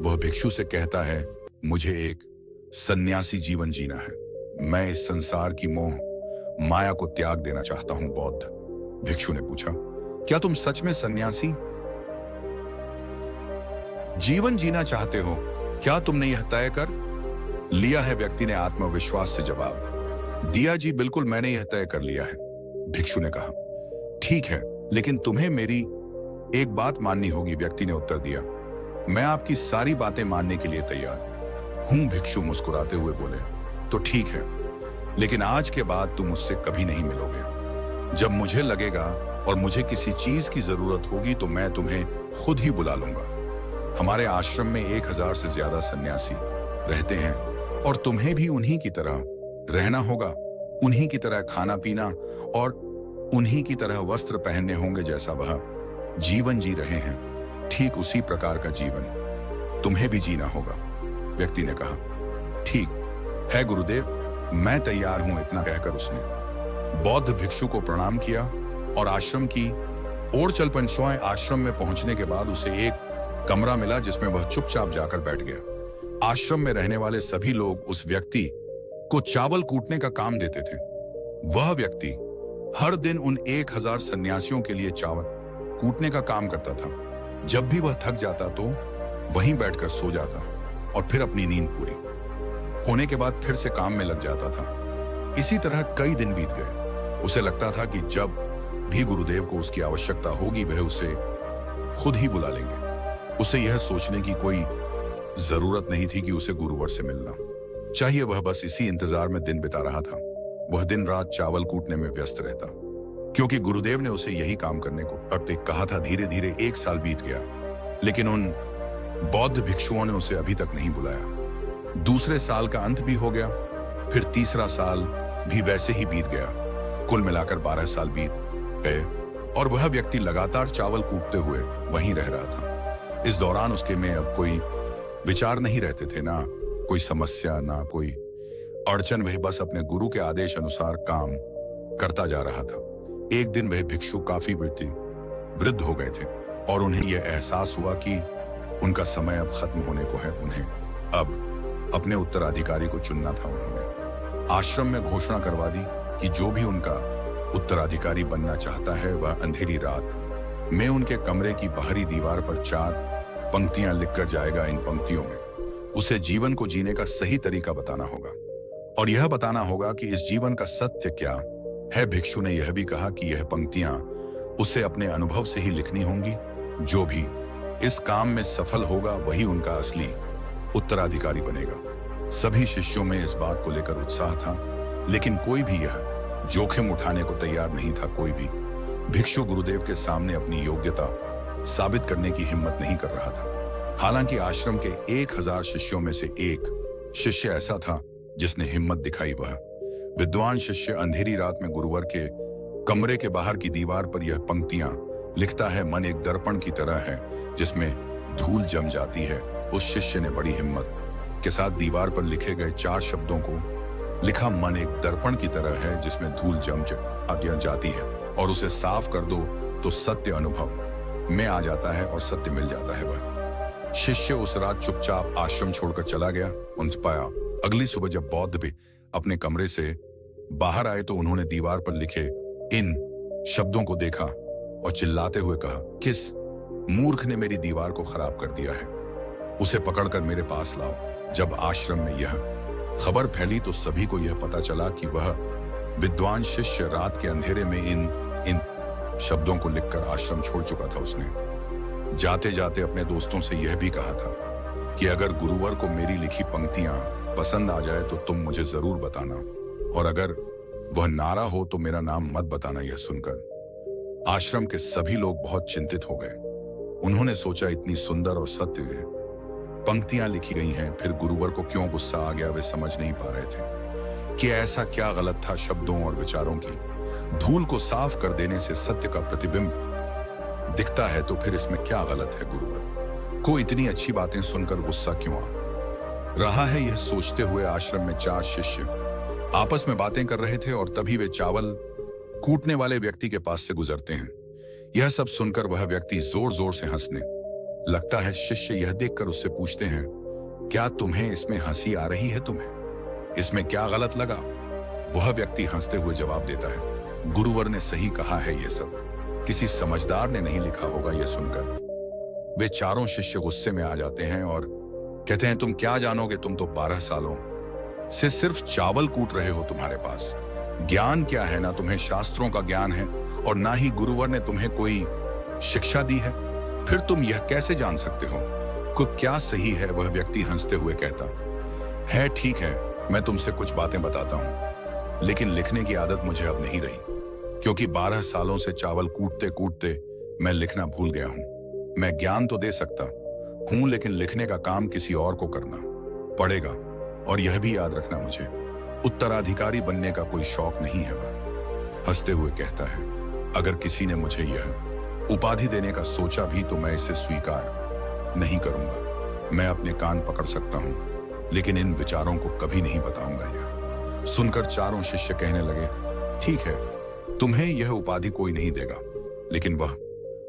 वह भिक्षु से कहता है, मुझे एक सन्यासी जीवन जीना है। मैं इस संसार की मोह माया को त्याग देना चाहता हूं। बौद्ध भिक्षु ने पूछा, क्या तुम सच में सन्यासी जीवन जीना चाहते हो? क्या तुमने यह तय कर लिया है? व्यक्ति ने आत्मविश्वास से जवाब दिया, जी बिल्कुल, मैंने यह तय कर लिया है। भिक्षु ने कहा, ठीक है, लेकिन तुम्हें मेरी एक बात माननी होगी। व्यक्ति ने उत्तर दिया, मैं आपकी सारी बातें मानने के लिए तैयार हूं। भिक्षु मुस्कुराते हुए बोले, तो ठीक है, लेकिन आज के बाद तुम मुझसे कभी नहीं मिलोगे। जब मुझे लगेगा और मुझे किसी चीज की जरूरत होगी तो मैं तुम्हें खुद ही बुला लूंगा। हमारे आश्रम में 1000 से ज्यादा सन्यासी रहते हैं और तुम्हें भी उन्हीं की तरह रहना होगा, उन्हीं की तरह खाना पीना और उन्हीं की तरह वस्त्र पहनने होंगे। जैसा वह जीवन जी रहे हैं, ठीक उसी प्रकार का जीवन तुम्हें भी जीना होगा। व्यक्ति ने कहा, ठीक है गुरुदेव, मैं तैयार हूं। इतना कहकर उसने बौद्ध भिक्षु को प्रणाम किया और आश्रम की ओर चल पड़ा। आश्रम में पहुंचने के बाद उसे एक कमरा मिला जिसमें वह चुपचाप जाकर बैठ गया। आश्रम में रहने वाले सभी लोग उस व्यक्ति को चावल कूटने का काम देते थे। वह व्यक्ति हर दिन उन 1000 सन्यासियों के लिए चावल कूटने का काम करता था। जब भी वह थक जाता तो वहीं बैठकर सो जाता और फिर अपनी नींद पूरी होने के बाद फिर से काम में लग जाता था। इसी तरह कई दिन बीत गए। उसे लगता था कि जब भी गुरुदेव को उसकी आवश्यकता होगी वह उसे खुद ही बुला लेंगे। उसे यह सोचने की कोई जरूरत नहीं थी कि उसे गुरुवर से मिलना चाहिए। वह बस इसी इंतजार में दिन बिता रहा था। वह दिन रात चावल कूटने में व्यस्त रहता, क्योंकि गुरुदेव ने उसे यही काम करने को अब तक कहा था। धीरे धीरे 1 साल बीत गया। लेकिन उन बौद्ध भिक्षुओं ने उसे अभी तक नहीं बुलाया। दूसरे साल का अंत भी हो गया, फिर तीसरा साल भी वैसे ही बीत गया। कुल मिलाकर 12 साल बीत गए और वह व्यक्ति लगातार चावल कूटते हुए वहीं रह रहा था। इस दौरान उसके में अब कोई विचार नहीं रहते थे, ना कोई समस्या, ना कोई अड़चन। वह बस अपने गुरु के आदेश अनुसार काम करता जा रहा था। एक दिन वह भिक्षु काफी वृद्ध हो गए थे और उन्हें यह एहसास हुआ कि उनका समय अब खत्म होने को है। उन्हें अब अपने उत्तराधिकारी को चुनना था। उन्होंने आश्रम में घोषणा करवा दी कि जो भी उनका उत्तराधिकारी बनना चाहता है वह अंधेरी रात में उनके कमरे की बाहरी दीवार पर 4 पंक्तियां लिखकर जाएगा। इन पंक्तियों में उसे जीवन को जीने का सही तरीका बताना होगा और यह बताना होगा कि इस जीवन का सत्य क्या है। भिक्षु ने यह भी कहा कि यह पंक्तियां उसे अपने अनुभव से ही लिखनी होंगी। जो भी इस काम में सफल होगा वही उनका असली उत्तराधिकारी बनेगा। सभी शिष्यों में इस बात को लेकर उत्साह था, लेकिन कोई भी यह जोखिम उठाने को तैयार नहीं था। कोई भी भिक्षु गुरुदेव के सामने अपनी योग्यता साबित करने की हिम्मत नहीं कर रहा था। हालांकि आश्रम के 1000 शिष्यों में से एक शिष्य ऐसा था जिसने हिम्मत दिखाई। वह विद्वान शिष्य अंधेरी रात में गुरुवर के कमरे के बाहर की दीवार पर यह पंक्तियां लिखता है। मन एक दर्पण की तरह है जिसमें धूल जम जाती है। उस शिष्य ने बड़ी हिम्मत के साथ दीवार पर लिखे गए 4 शब्दों को लिखा। मन एक दर्पण की तरह है जिसमें धूल जम जाती है और उसे साफ कर दो तो सत्य अनुभव में आ जाता है और सत्य मिल जाता है। वह शिष्य उस रात चुपचाप आश्रम छोड़कर चला गया। उनसे पाया अगली सुबह जब बौद्ध भी अपने कमरे से बाहर आए तो उन्होंने दीवार पर लिखे इन शब्दों को देखा और चिल्लाते हुए कहा, किस मूर्ख ने मेरी दीवार को खराब कर दिया है, उसे पकड़कर मेरे पास लाओ। जब आश्रम में यह खबर फैली तो सभी को यह पता चला कि वह विद्वान शिष्य रात के अंधेरे में इन शब्दों को लिखकर आश्रम छोड़ चुका था। उसने जाते जाते अपने दोस्तों से यह भी कहा था कि अगर गुरुवर को मेरी लिखी पंक्तियां पसंद आ जाए तो तुम मुझे जरूर बताना, और अगर वह नारा हो तो मेरा नाम मत बताना। यह सुनकर आश्रम के सभी लोग बहुत चिंतित हो गए। उन्होंने सोचा इतनी सुंदर और सत्य पंक्तियां लिखी गई हैं, फिर गुरुवर को क्यों गुस्सा आ गया वे समझ नहीं पा रहे थे कि ऐसा क्या गलत था। शब्दों और विचारों की धूल को साफ कर देने से सत्य का प्रतिबिंब दिखता है, तो फिर इसमें क्या गलत है। गुरुवर को इतनी अच्छी बातें सुनकर गुस्सा क्यों आ रहा है, यह सोचते हुए आश्रम में 4 शिष्य आपस में बातें कर रहे थे और तभी वे चावल कूटने वाले व्यक्ति के पास से गुजरते हैं। यह सब सुनकर वह व्यक्ति जोर जोर से हंसने लगता है। शिष्य यह देखकर उससे पूछते हैं, क्या तुम्हें इसमें हंसी आ रही है? तुम्हें इसमें क्या गलत लगा? वह व्यक्ति हंसते हुए जवाब देता है, गुरुवर ने सही कहा है, यह सब किसी समझदार ने नहीं लिखा होगा। यह सुनकर वे चारों शिष्य गुस्से में आ जाते हैं और कहते हैं, तुम क्या जानोगे, तुम तो 12 सालों से सिर्फ चावल कूट रहे हो। तुम्हारे पास ज्ञान क्या है? ना तुम्हें शास्त्रों का ज्ञान है और ना ही गुरुवर ने तुम्हें कोई शिक्षा दी है। फिर तुम यह कैसे जान सकते हो कि क्या सही है? वह व्यक्ति हंसते हुए कहता है, ठीक है, मैं तुमसे कुछ बातें बताता हूं, लेकिन लिखने की आदत मुझे अब नहीं रही, क्योंकि 12 सालों से चावल कूटते कूटते मैं लिखना भूल गया हूं। मैं ज्ञान तो दे सकता हूं, लेकिन लिखने का काम किसी और को करना पड़ेगा। और यह भी याद रखना, मुझे उत्तराधिकारी बनने का कोई शौक नहीं है। वह हंसते हुए कहता है, अगर किसी ने मुझे यह उपाधि देने का सोचा भी तो मैं इसे स्वीकार नहीं करूंगा। मैं अपने कान पकड़ सकता हूं, लेकिन इन विचारों को कभी नहीं बताऊंगा। यह सुनकर चारों शिष्य कहने लगे, ठीक है, तुम्हें यह उपाधि कोई नहीं देगा, लेकिन वह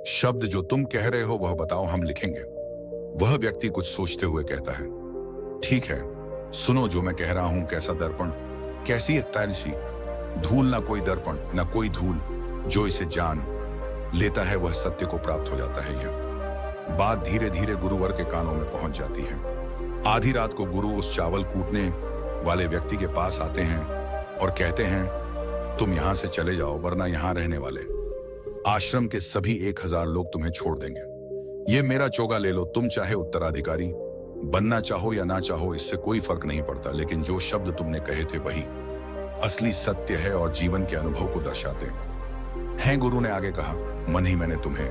शब्द जो तुम कह रहे हो वह बताओ, हम लिखेंगे। वह व्यक्ति कुछ सोचते हुए कहता है, ठीक है, सुनो जो मैं कह रहा हूं। कैसा दर्पण, कैसी है तैरसी धूल, ना कोई दर्पण ना कोई धूल, जो इसे जान लेता है वह सत्य को प्राप्त हो जाता है। यह बात धीरे धीरे गुरुवर के कानों में पहुंच जाती है। आधी रात को गुरु उस चावल कूटने वाले व्यक्ति के पास आते हैं और कहते हैं, तुम यहां से चले जाओ, वरना यहां रहने वाले आश्रम के सभी 1000 लोग तुम्हें छोड़ देंगे। ये मेरा चोगा ले लो, तुम चाहे उत्तराधिकारी बनना चाहो या ना चाहो, इससे कोई फर्क नहीं पड़ता, लेकिन जो शब्द तुमने कहे थे वही असली सत्य है और जीवन के अनुभव को दर्शाते हैं। गुरु ने आगे कहा, मन ही मैंने तुम्हें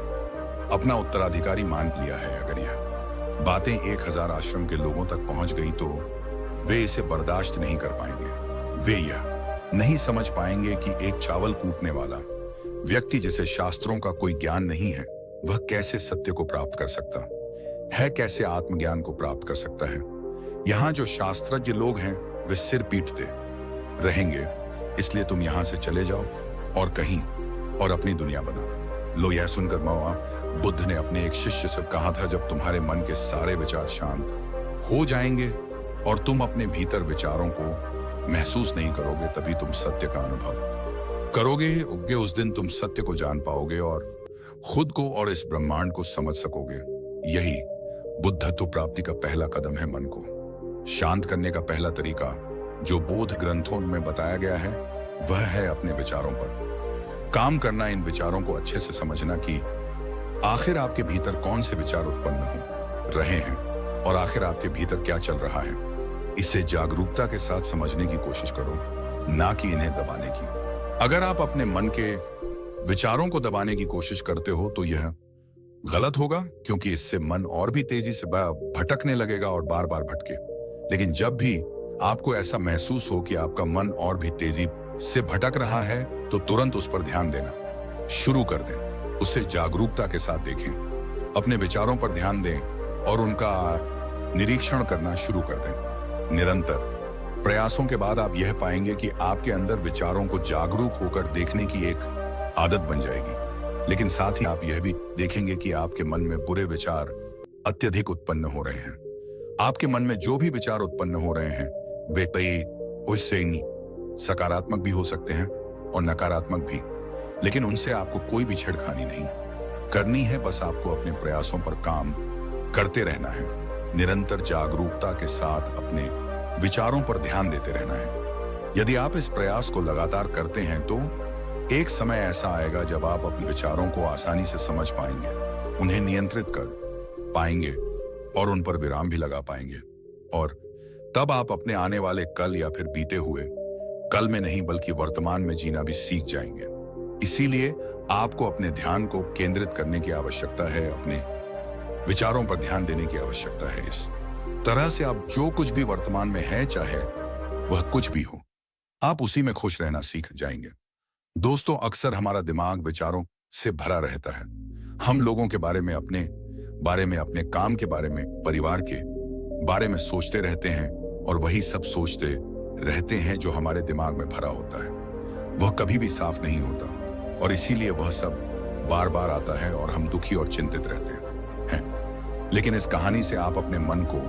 अपना उत्तराधिकारी मान लिया है। अगर यह बातें 1000 आश्रम के लोगों तक पहुंच गई तो वे इसे बर्दाश्त नहीं कर पाएंगे। वे यह नहीं समझ पाएंगे कि एक चावल कूटने वाला व्यक्ति जिसे शास्त्रों का कोई ज्ञान नहीं है, वह कैसे सत्य को प्राप्त कर सकता है, कैसे आत्मज्ञान को प्राप्त कर सकता है। यहाँ जो शास्त्रज्ञ लोग हैं वे सिर पीटते रहेंगे, इसलिए तुम यहाँ से चले जाओ और कहीं और अपनी दुनिया बना लो। यह सुनकर बुद्ध ने अपने एक शिष्य से कहा था, जब तुम्हारे मन के सारे विचार शांत हो जाएंगे और तुम अपने भीतर विचारों को महसूस नहीं करोगे, तभी तुम सत्य का अनुभव करोगे। उगे उस दिन तुम सत्य को जान पाओगे और खुद को और इस ब्रह्मांड को समझ सकोगे। यही बुद्धत्व प्राप्ति का पहला कदम है। मन को शांत करने का पहला तरीका जो बौद्ध ग्रंथों में बताया गया है वह है अपने विचारों पर काम करना। इन विचारों को अच्छे से समझना कि आखिर आपके भीतर कौन से विचार उत्पन्न हो रहे हैं और आखिर आपके भीतर क्या चल रहा है। इसे जागरूकता के साथ समझने की कोशिश करो, ना कि इन्हें दबाने की। अगर आप अपने मन के विचारों को दबाने की कोशिश करते हो तो यह गलत होगा, क्योंकि इससे मन और भी तेजी से भटकने लगेगा और बार बार भटके। लेकिन जब भी आपको ऐसा महसूस हो कि आपका मन और भी तेजी से भटक रहा है तो तुरंत उस पर ध्यान देना शुरू कर दें। उसे जागरूकता के साथ देखें, अपने विचारों पर ध्यान दें और उनका निरीक्षण करना शुरू कर दें। निरंतर प्रयासों के बाद आप यह पाएंगे कि आपके अंदर विचारों को जागरूक होकर देखने की एक आदत बन जाएगी। लेकिन साथ ही आप यह भी देखेंगे कि आपके मन में बुरे विचार अत्यधिक उत्पन्न हो रहे हैं। आपके मन में जो भी विचार उत्पन्न हो रहे हैं वे कई उससे सकारात्मक भी हो सकते हैं और नकारात्मक भी, लेकिन उनसे आपको कोई भी छेड़खानी नहीं करनी है। बस आपको अपने प्रयासों पर काम करते रहना है, निरंतर जागरूकता के साथ अपने विचारों पर ध्यान देते रहना है। यदि आप इस प्रयास को लगातार करते हैं तो एक समय ऐसा आएगा जब आप अपने विचारों को आसानी से समझ पाएंगे, उन्हें नियंत्रित कर पाएंगे और उन पर विराम भी लगा पाएंगे। और तब आप अपने आने वाले कल या फिर बीते हुए कल में नहीं बल्कि वर्तमान में जीना भी सीख जाएंगे। इसीलिए आपको अपने ध्यान को केंद्रित करने की आवश्यकता है, अपने विचारों पर ध्यान देने की आवश्यकता है। इस तरह से आप जो कुछ भी वर्तमान में है, चाहे वह कुछ भी हो, आप उसी में खुश रहना सीख जाएंगे। दोस्तों, अक्सर हमारा दिमाग विचारों से भरा रहता है। हम लोगों के बारे में, अपने काम के बारे में, परिवार के बारे में सोचते रहते हैं और वही सब सोचते रहते हैं जो हमारे दिमाग में भरा होता है। वह कभी भी साफ नहीं होता और इसीलिए वह सब बार बार आता है और हम दुखी और चिंतित रहते हैं। लेकिन इस कहानी से आप अपने मन को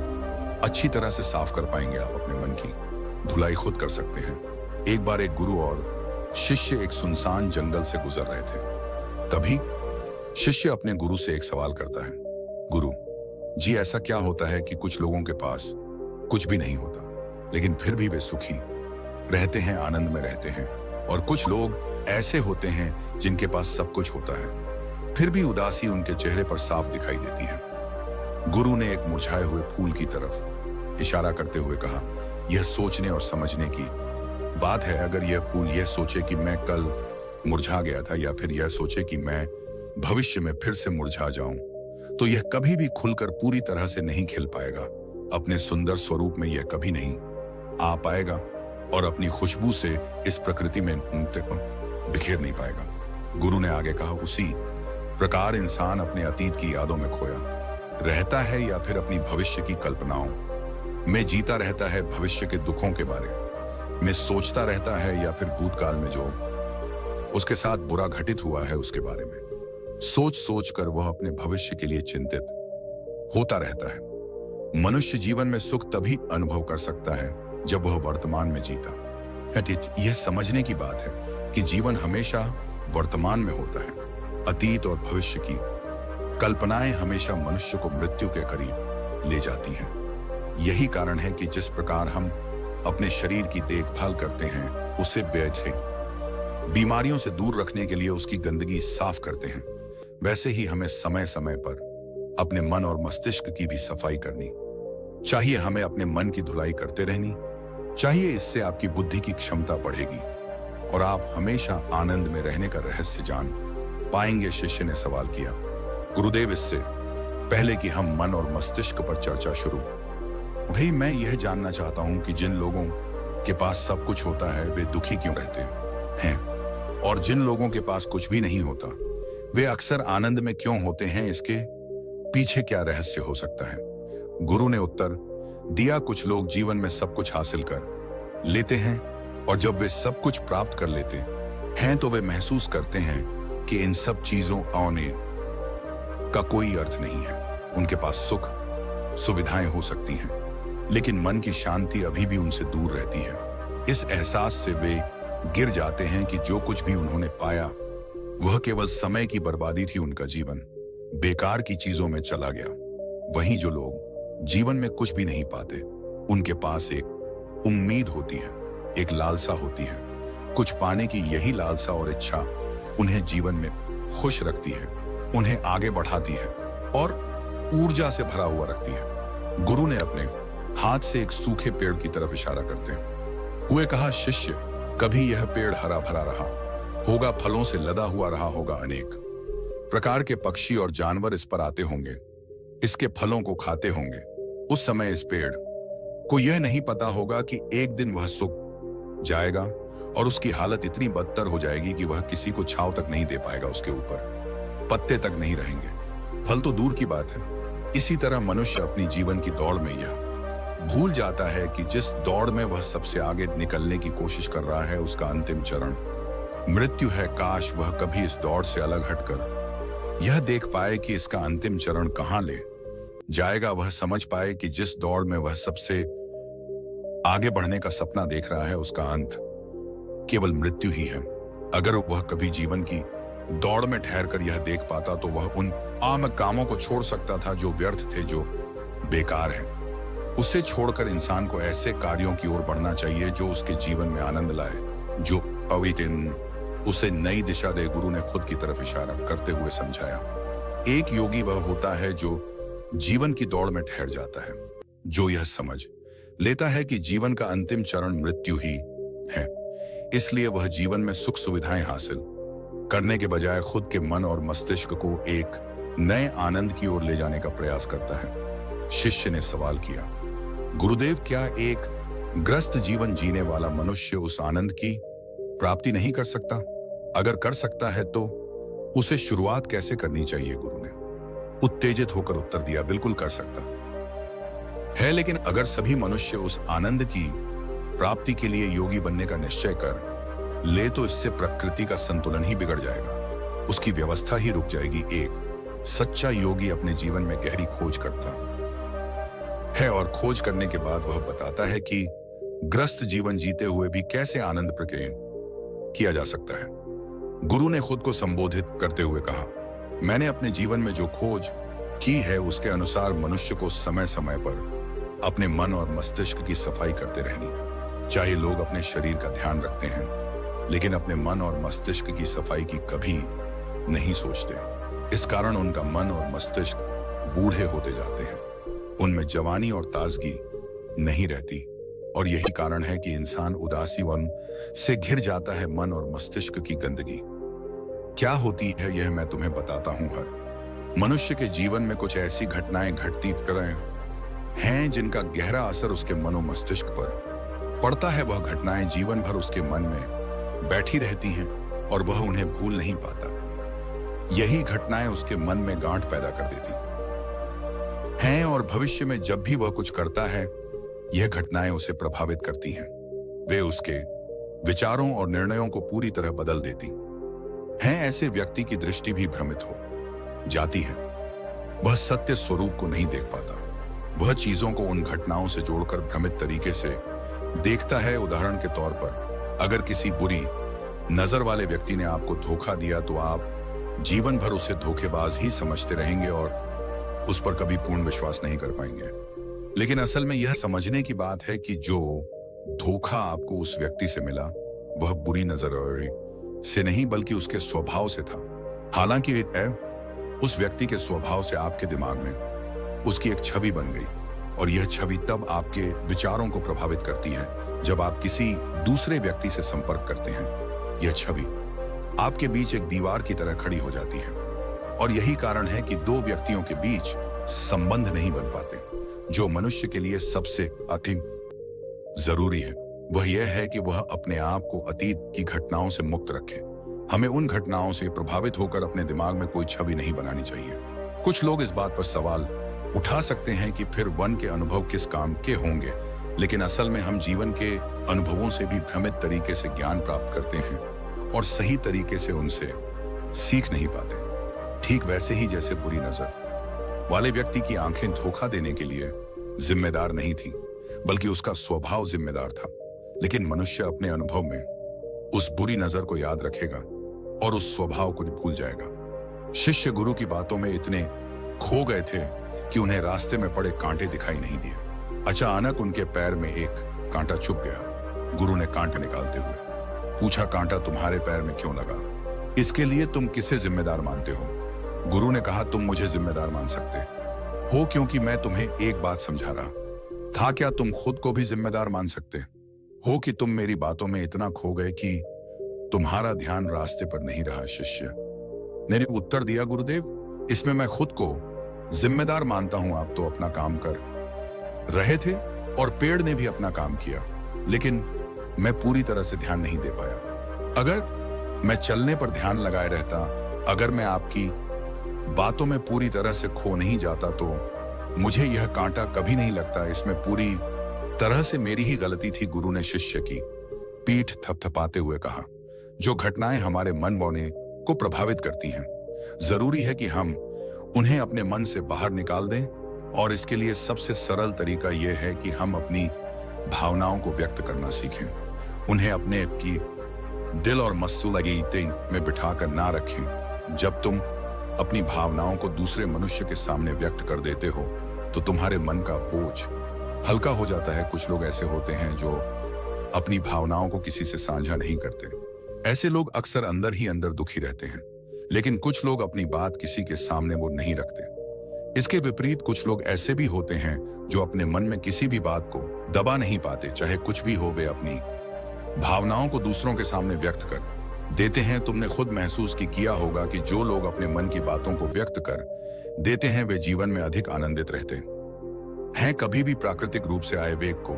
अच्छी तरह से साफ कर पाएंगे। आप अपने मन की धुलाई खुद कर सकते हैं। एक बार एक गुरु और शिष्य एक सुनसान जंगल से गुजर रहे थे। तभी शिष्य अपने गुरु से एक सवाल करता है, गुरु जी, ऐसा क्या होता है कि कुछ लोगों के पास कुछ भी नहीं होता लेकिन फिर भी वे सुखी रहते हैं, आनंद में रहते हैं, और कुछ लोग ऐसे होते हैं जिनके पास सब कुछ होता है फिर भी उदासी उनके चेहरे पर साफ दिखाई देती है। गुरु ने एक मुरझाए हुए फूल की तरफ इशारा करते हुए कहा, यह सोचने और समझने की बात है। अगर यह फूल यह सोचे कि मैं कल मुरझा गया था या फिर यह सोचे कि मैं भविष्य में फिर से मुरझा जाऊं, तो यह कभी भी खुलकर पूरी तरह से नहीं खिल पाएगा। अपने सुंदर स्वरूप में यह कभी नहीं आ पाएगा और अपनी खुशबू से इस प्रकृति में बिखेर नहीं पाएगा। गुरु ने आगे कहा, उसी प्रकार इंसान अपने अतीत की यादों में खोया रहता है या फिर अपनी भविष्य की कल्पनाओं में जीता रहता है। भविष्य के दुखों के बारे में सोचता रहता है या फिर भूतकाल में जो उसके साथ बुरा घटित हुआ है उसके बारे में सोच सोच कर वह अपने भविष्य के लिए चिंतित होता रहता है। मनुष्य जीवन में सुख तभी अनुभव कर सकता है जब वह वर्तमान में जीता। यह समझने की बात है कि जीवन हमेशा वर्तमान में होता है। अतीत और भविष्य की कल्पनाएं हमेशा मनुष्य को मृत्यु के करीब ले जाती हैं। यही कारण है कि जिस प्रकार हम अपने शरीर की देखभाल करते हैं, उसे बैठे बीमारियों से दूर रखने के लिए उसकी गंदगी साफ करते हैं, वैसे ही हमें समय समय पर अपने मन और मस्तिष्क की भी सफाई करनी चाहिए। हमें अपने मन की धुलाई करते रहनी चाहिए। इससे आपकी बुद्धि की क्षमता बढ़ेगी और आप हमेशा आनंद में रहने का रहस्य जान पाएंगे। शिष्य ने सवाल किया, गुरुदेव, इससे पहले कि हम मन और मस्तिष्क पर चर्चा शुरू, भाई मैं यह जानना चाहता हूं कि जिन लोगों के पास सब कुछ होता है वे दुखी क्यों रहते हैं, और जिन लोगों के पास कुछ भी नहीं होता वे अक्सर आनंद में क्यों होते हैं? इसके पीछे क्या रहस्य हो सकता है? गुरु ने उत्तर दिया, कुछ लोग जीवन में सब कुछ हासिल कर लेते हैं और जब वे सब कुछ प्राप्त कर लेते हैं तो वे महसूस करते हैं कि इन सब चीजों आने का कोई अर्थ नहीं है। उनके पास सुख सुविधाएं हो सकती हैं, लेकिन मन की शांति अभी भी उनसे दूर रहती है। इस एहसास से वे गिर जाते हैं कि जो कुछ भी उन्होंने पाया वह केवल समय की बर्बादी थी, उनका जीवन बेकार की चीजों में चला गया। वहीं जो लोग जीवन में कुछ भी नहीं पाते, उनके पास एक उम्मीद होती है, एक लालसा होती है। कुछ पाने की यही लालसा और इच्छा उन्हें जीवन में खुश रखती है, उन्हें आगे बढ़ाती है और ऊर्जा से भरा हुआ रखती है। गुरु ने अपने हाथ से एक सूखे पेड़ की तरफ इशारा करते हुए कहा, शिष्य, कभी यह पेड़ हरा भरा रहा होगा, फलों से लदा हुआ रहा होगा, अनेक प्रकार के पक्षी और जानवर इस पर आते होंगे, इसके फलों को खाते होंगे। उस समय इस पेड़ को यह नहीं पता होगा कि एक दिन वह सूख जाएगा और उसकी हालत इतनी बदतर हो जाएगी कि वह किसी को छांव तक नहीं दे पाएगा, उसके ऊपर पत्ते तक नहीं रहेंगे, फल तो दूर की बात है। इसी तरह मनुष्य अपनी जीवन की दौड़ में यह भूल जाता है कि जिस दौड़ में वह सबसे आगे निकलने की कोशिश कर रहा है उसका अंतिम चरण मृत्यु है। काश वह कभी इस दौड़ से अलग हटकर यह देख पाए कि इसका अंतिम चरण कहां ले जाएगा। वह समझ पाए कि जिस दौड़ में वह सबसे आगे बढ़ने का सपना देख रहा है उसका अंत केवल मृत्यु ही है। अगर वह कभी जीवन की दौड़ में ठहरकर यह देख पाता तो वह उन आम कामों को छोड़ सकता था जो व्यर्थ थे, जो बेकार हैं। उसे छोड़कर इंसान को ऐसे कार्यों की ओर बढ़ना चाहिए जो उसके जीवन में आनंद लाए, जो अवितिन उसे नई दिशा दे। गुरु ने खुद की तरफ इशारा करते हुए समझाया, एक योगी वह होता है जो जीवन की दौड़ में ठहर जाता है, जो यह समझ लेता है कि जीवन का अंतिम चरण मृत्यु ही है। इसलिए वह जीवन में सुख सुविधाएं हासिल करने के बजाय खुद के मन और मस्तिष्क को एक नए आनंद की ओर ले जाने का प्रयास करता है। शिष्य ने सवाल किया, गुरुदेव, क्या एक ग्रस्त जीवन जीने वाला मनुष्य उस आनंद की प्राप्ति नहीं कर सकता? अगर कर सकता है तो उसे शुरुआत कैसे करनी चाहिए? गुरु ने उत्तेजित होकर उत्तर दिया, बिल्कुल कर सकता है, लेकिन अगर सभी मनुष्य उस आनंद की प्राप्ति के लिए योगी बनने का निश्चय कर ले तो इससे प्रकृति का संतुलन ही बिगड़ जाएगा, उसकी व्यवस्था ही रुक जाएगी। एक सच्चा योगी अपने जीवन में गहरी खोज करता है और खोज करने के बाद वह बताता है कि ग्रस्त जीवन जीते हुए भी कैसे आनंद प्रकट किया जा सकता है। गुरु ने खुद को संबोधित करते हुए कहा, मैंने अपने जीवन में जो खोज की है उसके अनुसार मनुष्य को समय समय पर अपने मन और मस्तिष्क की सफाई करते रहनी चाहिए। लोग अपने शरीर का ध्यान रखते हैं लेकिन अपने मन और मस्तिष्क की सफाई की कभी नहीं सोचते। इस कारण उनका मन और मस्तिष्क बूढ़े होते जाते हैं, उनमें जवानी और ताजगी नहीं रहती और यही कारण है कि इंसान उदासी वन से घिर जाता है। मन और मस्तिष्क की गंदगी क्या होती है यह मैं तुम्हें बताता हूं। हर मनुष्य के जीवन में कुछ ऐसी घटनाएं घटती हैं जिनका गहरा असर उसके मनो मस्तिष्क पर पड़ता है। वह घटनाएं जीवन भर उसके मन में बैठी रहती हैं और वह उन्हें भूल नहीं पाता। यही घटनाएं उसके मन में गांठ पैदा कर देती हैं और भविष्य में जब भी वह कुछ करता है यह घटनाएं उसे प्रभावित करती हैं। वे उसके विचारों और निर्णयों को पूरी तरह बदल देती हैं। ऐसे व्यक्ति की दृष्टि भी भ्रमित हो जाती है, वह सत्य स्वरूप को नहीं देख पाता। वह चीजों को उन घटनाओं से जोड़कर भ्रमित तरीके से देखता है। उदाहरण के तौर पर, अगर किसी बुरी नजर वाले व्यक्ति ने आपको धोखा दिया तो आप जीवन भर उसे धोखेबाज ही समझते रहेंगे और उस पर कभी पूर्ण विश्वास नहीं कर पाएंगे। लेकिन असल में यह समझने की बात है कि जो धोखा आपको उस व्यक्ति से मिला वह बुरी नजर से नहीं बल्कि उसके स्वभाव से था। हालांकि उस व्यक्ति के स्वभाव से आपके दिमाग में उसकी एक छवि बन गई और यह छवि तब आपके विचारों को प्रभावित करती है जब आप किसी दूसरे व्यक्ति से संपर्क करते हैं। यह छवि आपके बीच एक दीवार की तरह खड़ी हो जाती है और यही कारण है कि दो व्यक्तियों के बीच संबंध नहीं बन पाते। जो मनुष्य के लिए सबसे अधिक जरूरी है वह यह है कि वह अपने आप को अतीत की घटनाओं से मुक्त रखे। हमें उन घटनाओं से प्रभावित होकर अपने दिमाग में कोई छवि नहीं बनानी चाहिए। कुछ लोग इस बात पर सवाल उठा सकते हैं कि फिर वन के अनुभव किस काम के होंगे, लेकिन असल में हम जीवन के अनुभवों से भी भ्रमित तरीके से ज्ञान प्राप्त करते हैं और सही तरीके से उनसे सीख नहीं पाते। ठीक वैसे ही जैसे बुरी नजर वाले व्यक्ति की आंखें धोखा देने के लिए जिम्मेदार नहीं थी, बल्कि उसका स्वभाव जिम्मेदार था। लेकिन मनुष्य अपने अनुभव में उस बुरी नजर को याद रखेगा और उस स्वभाव को भूल जाएगा। शिष्य गुरु की बातों में इतने खो गए थे कि उन्हें रास्ते में पड़े कांटे दिखाई नहीं दिए। अचानक उनके पैर में एक कांटा चुभ गया। गुरु ने कांटे निकालते हुए पूछा, कांटा तुम्हारे पैर में क्यों लगा? इसके लिए तुम किसे जिम्मेदार मानते हो? गुरु ने कहा, तुम मुझे जिम्मेदार मान सकते हो क्योंकि मैं तुम्हें एक बात समझा रहा था। क्या तुम खुद को भी जिम्मेदार मान सकते हो कि तुम मेरी बातों में इतना खो गए कि तुम्हारा ध्यान रास्ते पर नहीं रहा? शिष्य ने उत्तर दिया, गुरुदेव, इसमें मैं खुद को जिम्मेदार मानता हूं। आप तो अपना काम कर रहे थे और पेड़ ने भी अपना काम किया, लेकिन मैं पूरी तरह से ध्यान नहीं दे पाया। अगर मैं चलने पर ध्यान लगाए रहता, अगर मैं आपकी बातों में पूरी तरह से खो नहीं जाता, तो मुझे यह कांटा कभी नहीं लगता। इसमें पूरी तरह से मेरी ही गलती थी। गुरु ने शिष्य की पीठ थपथपाते हुए कहा, जो घटनाएं हमारे मन बौने को प्रभावित करती हैं, जरूरी है कि हम उन्हें अपने मन से बाहर निकाल दें। और इसके लिए सबसे सरल तरीका यह है कि हम अपनी भावनाओं को व्यक्त करना सीखें। उन्हें अपने की दिल और मसूलगी में बिठाकर ना रखें। जब तुम अपनी भावनाओं को दूसरे मनुष्य के सामने व्यक्त कर देते हो तो तुम्हारे मन का बोझ हल्का हो जाता है। कुछ लोग ऐसे होते हैं जो अपनी भावनाओं को किसी से साझा नहीं करते। ऐसे लोग अक्सर अंदर ही अंदर दुखी रहते हैं, लेकिन कुछ लोग अपनी बात किसी के सामने वो नहीं रखते। इसके विपरीत कुछ लोग ऐसे भी होते हैं जो अपने मन में किसी भी बात को दबा नहीं पाते, चाहे कुछ भी हो, वे अपनी भावनाओं को दूसरों के सामने व्यक्त कर देते हैं। तुमने खुद महसूस किया होगा कि जो लोग अपने मन की बातों को व्यक्त कर देते हैं वे जीवन में अधिक आनंदित रहते हैं। कभी भी प्राकृतिक रूप से आए वेग को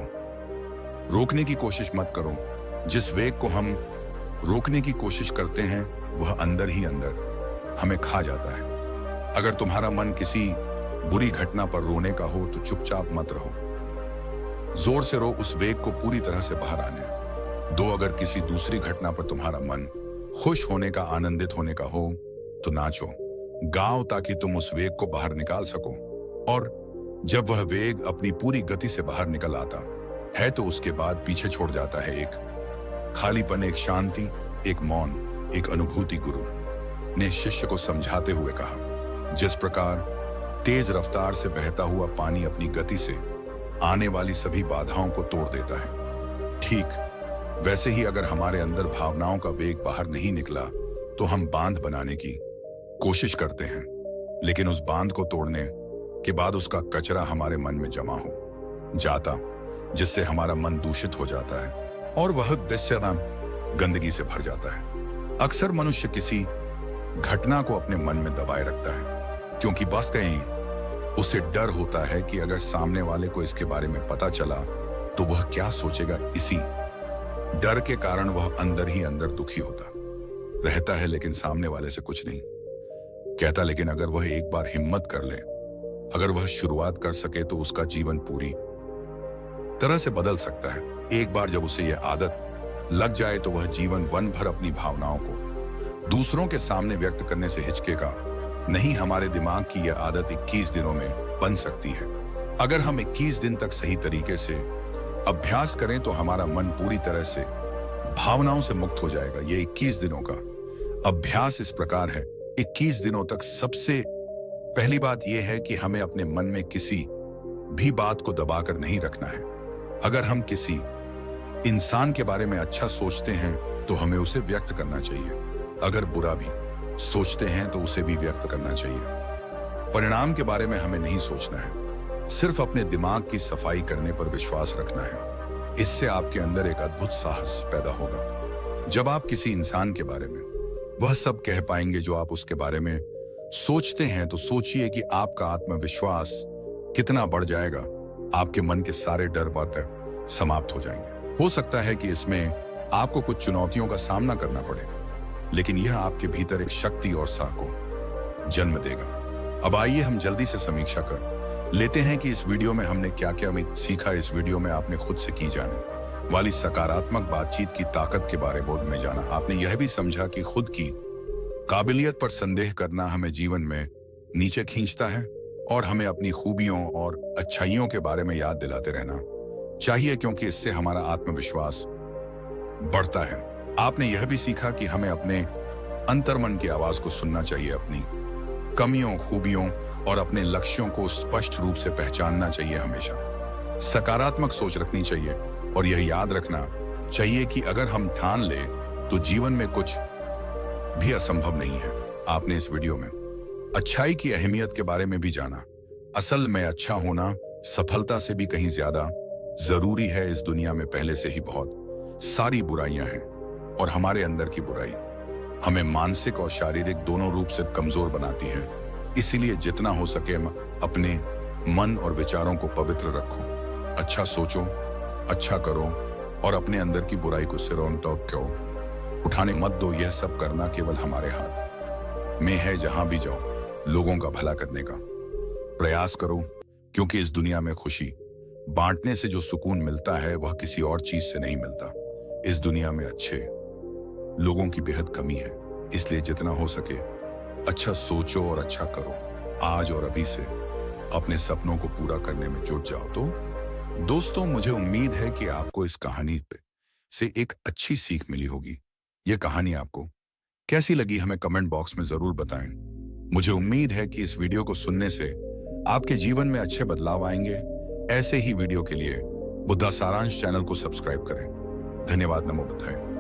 रोकने की कोशिश मत करो। जिस वेग को हम रोकने की कोशिश करते हैं वह अंदर ही अंदर हमें खा जाता है। अगर तुम्हारा मन किसी बुरी घटना पर रोने का हो तो चुपचाप मत रहो, जोर से रो। उस वेग को पूरी तरह से बाहर आने दो। अगर किसी दूसरी घटना पर तुम्हारा मन खुश होने का, आनंदित होने का हो तो नाचो, गाओ, ताकि तुम उस वेग को बाहर निकाल सको। और जब वह वेग अपनी पूरी गति से बाहर निकल आता है तो उसके बाद पीछे छोड़ जाता है एक खालीपन, एक शांति, एक मौन, एक अनुभूति। गुरु ने शिष्य को समझाते हुए कहा, जिस प्रकार तेज रफ्तार से बहता हुआ पानी अपनी गति से आने वाली सभी बाधाओं को तोड़ देता है, ठीक वैसे ही अगर हमारे अंदर भावनाओं का वेग बाहर नहीं निकला तो हम बांध बनाने की कोशिश करते हैं, लेकिन उस बांध को तोड़ने के बाद उसका कचरा हमारे मन में जमा हो जाता, जिससे हमारा मन दूषित हो जाता है और वह गंदगी से भर जाता है। अक्सर मनुष्य किसी घटना को अपने मन में दबाए रखता है क्योंकि बस कहीं उसे डर होता है कि अगर सामने वाले को इसके बारे में पता चला तो वह क्या सोचेगा। इसी डर के कारण वह अंदर ही अंदर दुखी होता रहता है, लेकिन सामने वाले से कुछ नहीं कहता। लेकिन अगर वह एक बार हिम्मत कर ले, अगर वह शुरुआत कर सके तो उसका जीवन पूरी तरह से बदल सकता है। एक बार जब उसे यह आदत लग जाए तो वह जीवन वन भर अपनी भावनाओं को दूसरों के सामने व्यक्त करने से हिचकेगा नहीं। हमारे दिमाग की यह आदत 21 दिनों में बन सकती है। अगर हम 21 दिन तक सही तरीके से अभ्यास करें तो हमारा मन पूरी तरह से भावनाओं से मुक्त हो जाएगा। ये 21 दिनों का अभ्यास इस प्रकार है। 21 दिनों तक सबसे पहली बात यह है कि हमें अपने मन में किसी भी बात को दबाकर नहीं रखना है। अगर हम किसी इंसान के बारे में अच्छा सोचते हैं तो हमें उसे व्यक्त करना चाहिए। अगर बुरा भी सोचते हैं तो उसे भी व्यक्त करना चाहिए। परिणाम के बारे में हमें नहीं सोचना है, सिर्फ अपने दिमाग की सफाई करने पर विश्वास रखना है। इससे आपके अंदर एक अद्भुत साहस पैदा होगा। जब आप किसी इंसान के बारे में वह सब कह पाएंगे जो आप उसके बारे में सोचते हैं तो सोचिए कि आपका आत्मविश्वास कितना बढ़ जाएगा। आपके मन के सारे डर बातें समाप्त हो जाएंगे। हो सकता है कि इसमें आपको कुछ चुनौतियों का सामना करना पड़े, लेकिन यह आपके भीतर एक शक्ति और सार को जन्म देगा। अब आइए हम जल्दी से समीक्षा कर लेते हैं कि इस वीडियो में हमने क्या क्या सीखा। इस वीडियो में आपने खुद से की जाने वाली सकारात्मक बातचीत की ताकत के बारे में जाना। आपने यह भी समझा कि खुद की काबिलियत पर संदेह करना हमें जीवन में नीचे खींचता है और हमें अपनी खूबियों और अच्छाइयों के बारे में याद दिलाते रहना चाहिए, क्योंकि इससे हमारा आत्मविश्वास बढ़ता है। आपने यह भी सीखा कि हमें अपने अंतर्मन की आवाज को सुनना चाहिए, अपनी कमियों, खूबियों और अपने लक्ष्यों को स्पष्ट रूप से पहचानना चाहिए। हमेशा सकारात्मक सोच रखनी चाहिए और यह याद रखना चाहिए कि अगर हम ठान ले तो जीवन में कुछ भी असंभव नहीं है। आपने इस वीडियो में अच्छाई की अहमियत के बारे में भी जाना। असल में अच्छा होना सफलता से भी कहीं ज्यादा जरूरी है। इस दुनिया में पहले से ही बहुत सारी बुराइयां हैं और हमारे अंदर की बुराई हमें मानसिक और शारीरिक दोनों रूप से कमजोर बनाती है। इसीलिए जितना हो सके अपने मन और विचारों को पवित्र रखो, अच्छा सोचो, अच्छा करो और अपने अंदर की बुराई को सिरों तक क्यों उठाने मत दो। यह सब करना केवल हमारे हाथ में है। जहां भी जाओ लोगों का भला करने का प्रयास करो, क्योंकि इस दुनिया में खुशी बांटने से जो सुकून मिलता है वह किसी और चीज से नहीं मिलता। इस दुनिया में अच्छे लोगों की बेहद कमी है, इसलिए जितना हो सके अच्छा सोचो और अच्छा करो। आज और अभी से अपने सपनों को पूरा करने में जुट जाओ। तो दोस्तों, मुझे उम्मीद है कि आपको इस कहानी से एक अच्छी सीख मिली होगी। यह कहानी आपको कैसी लगी हमें कमेंट बॉक्स में जरूर बताएं। मुझे उम्मीद है कि इस वीडियो को सुनने से आपके जीवन में अच्छे बदलाव आएंगे। ऐसे ही वीडियो के लिए बुद्धा सारांश चैनल को सब्सक्राइब करें। धन्यवाद। नमो बुद्धाय।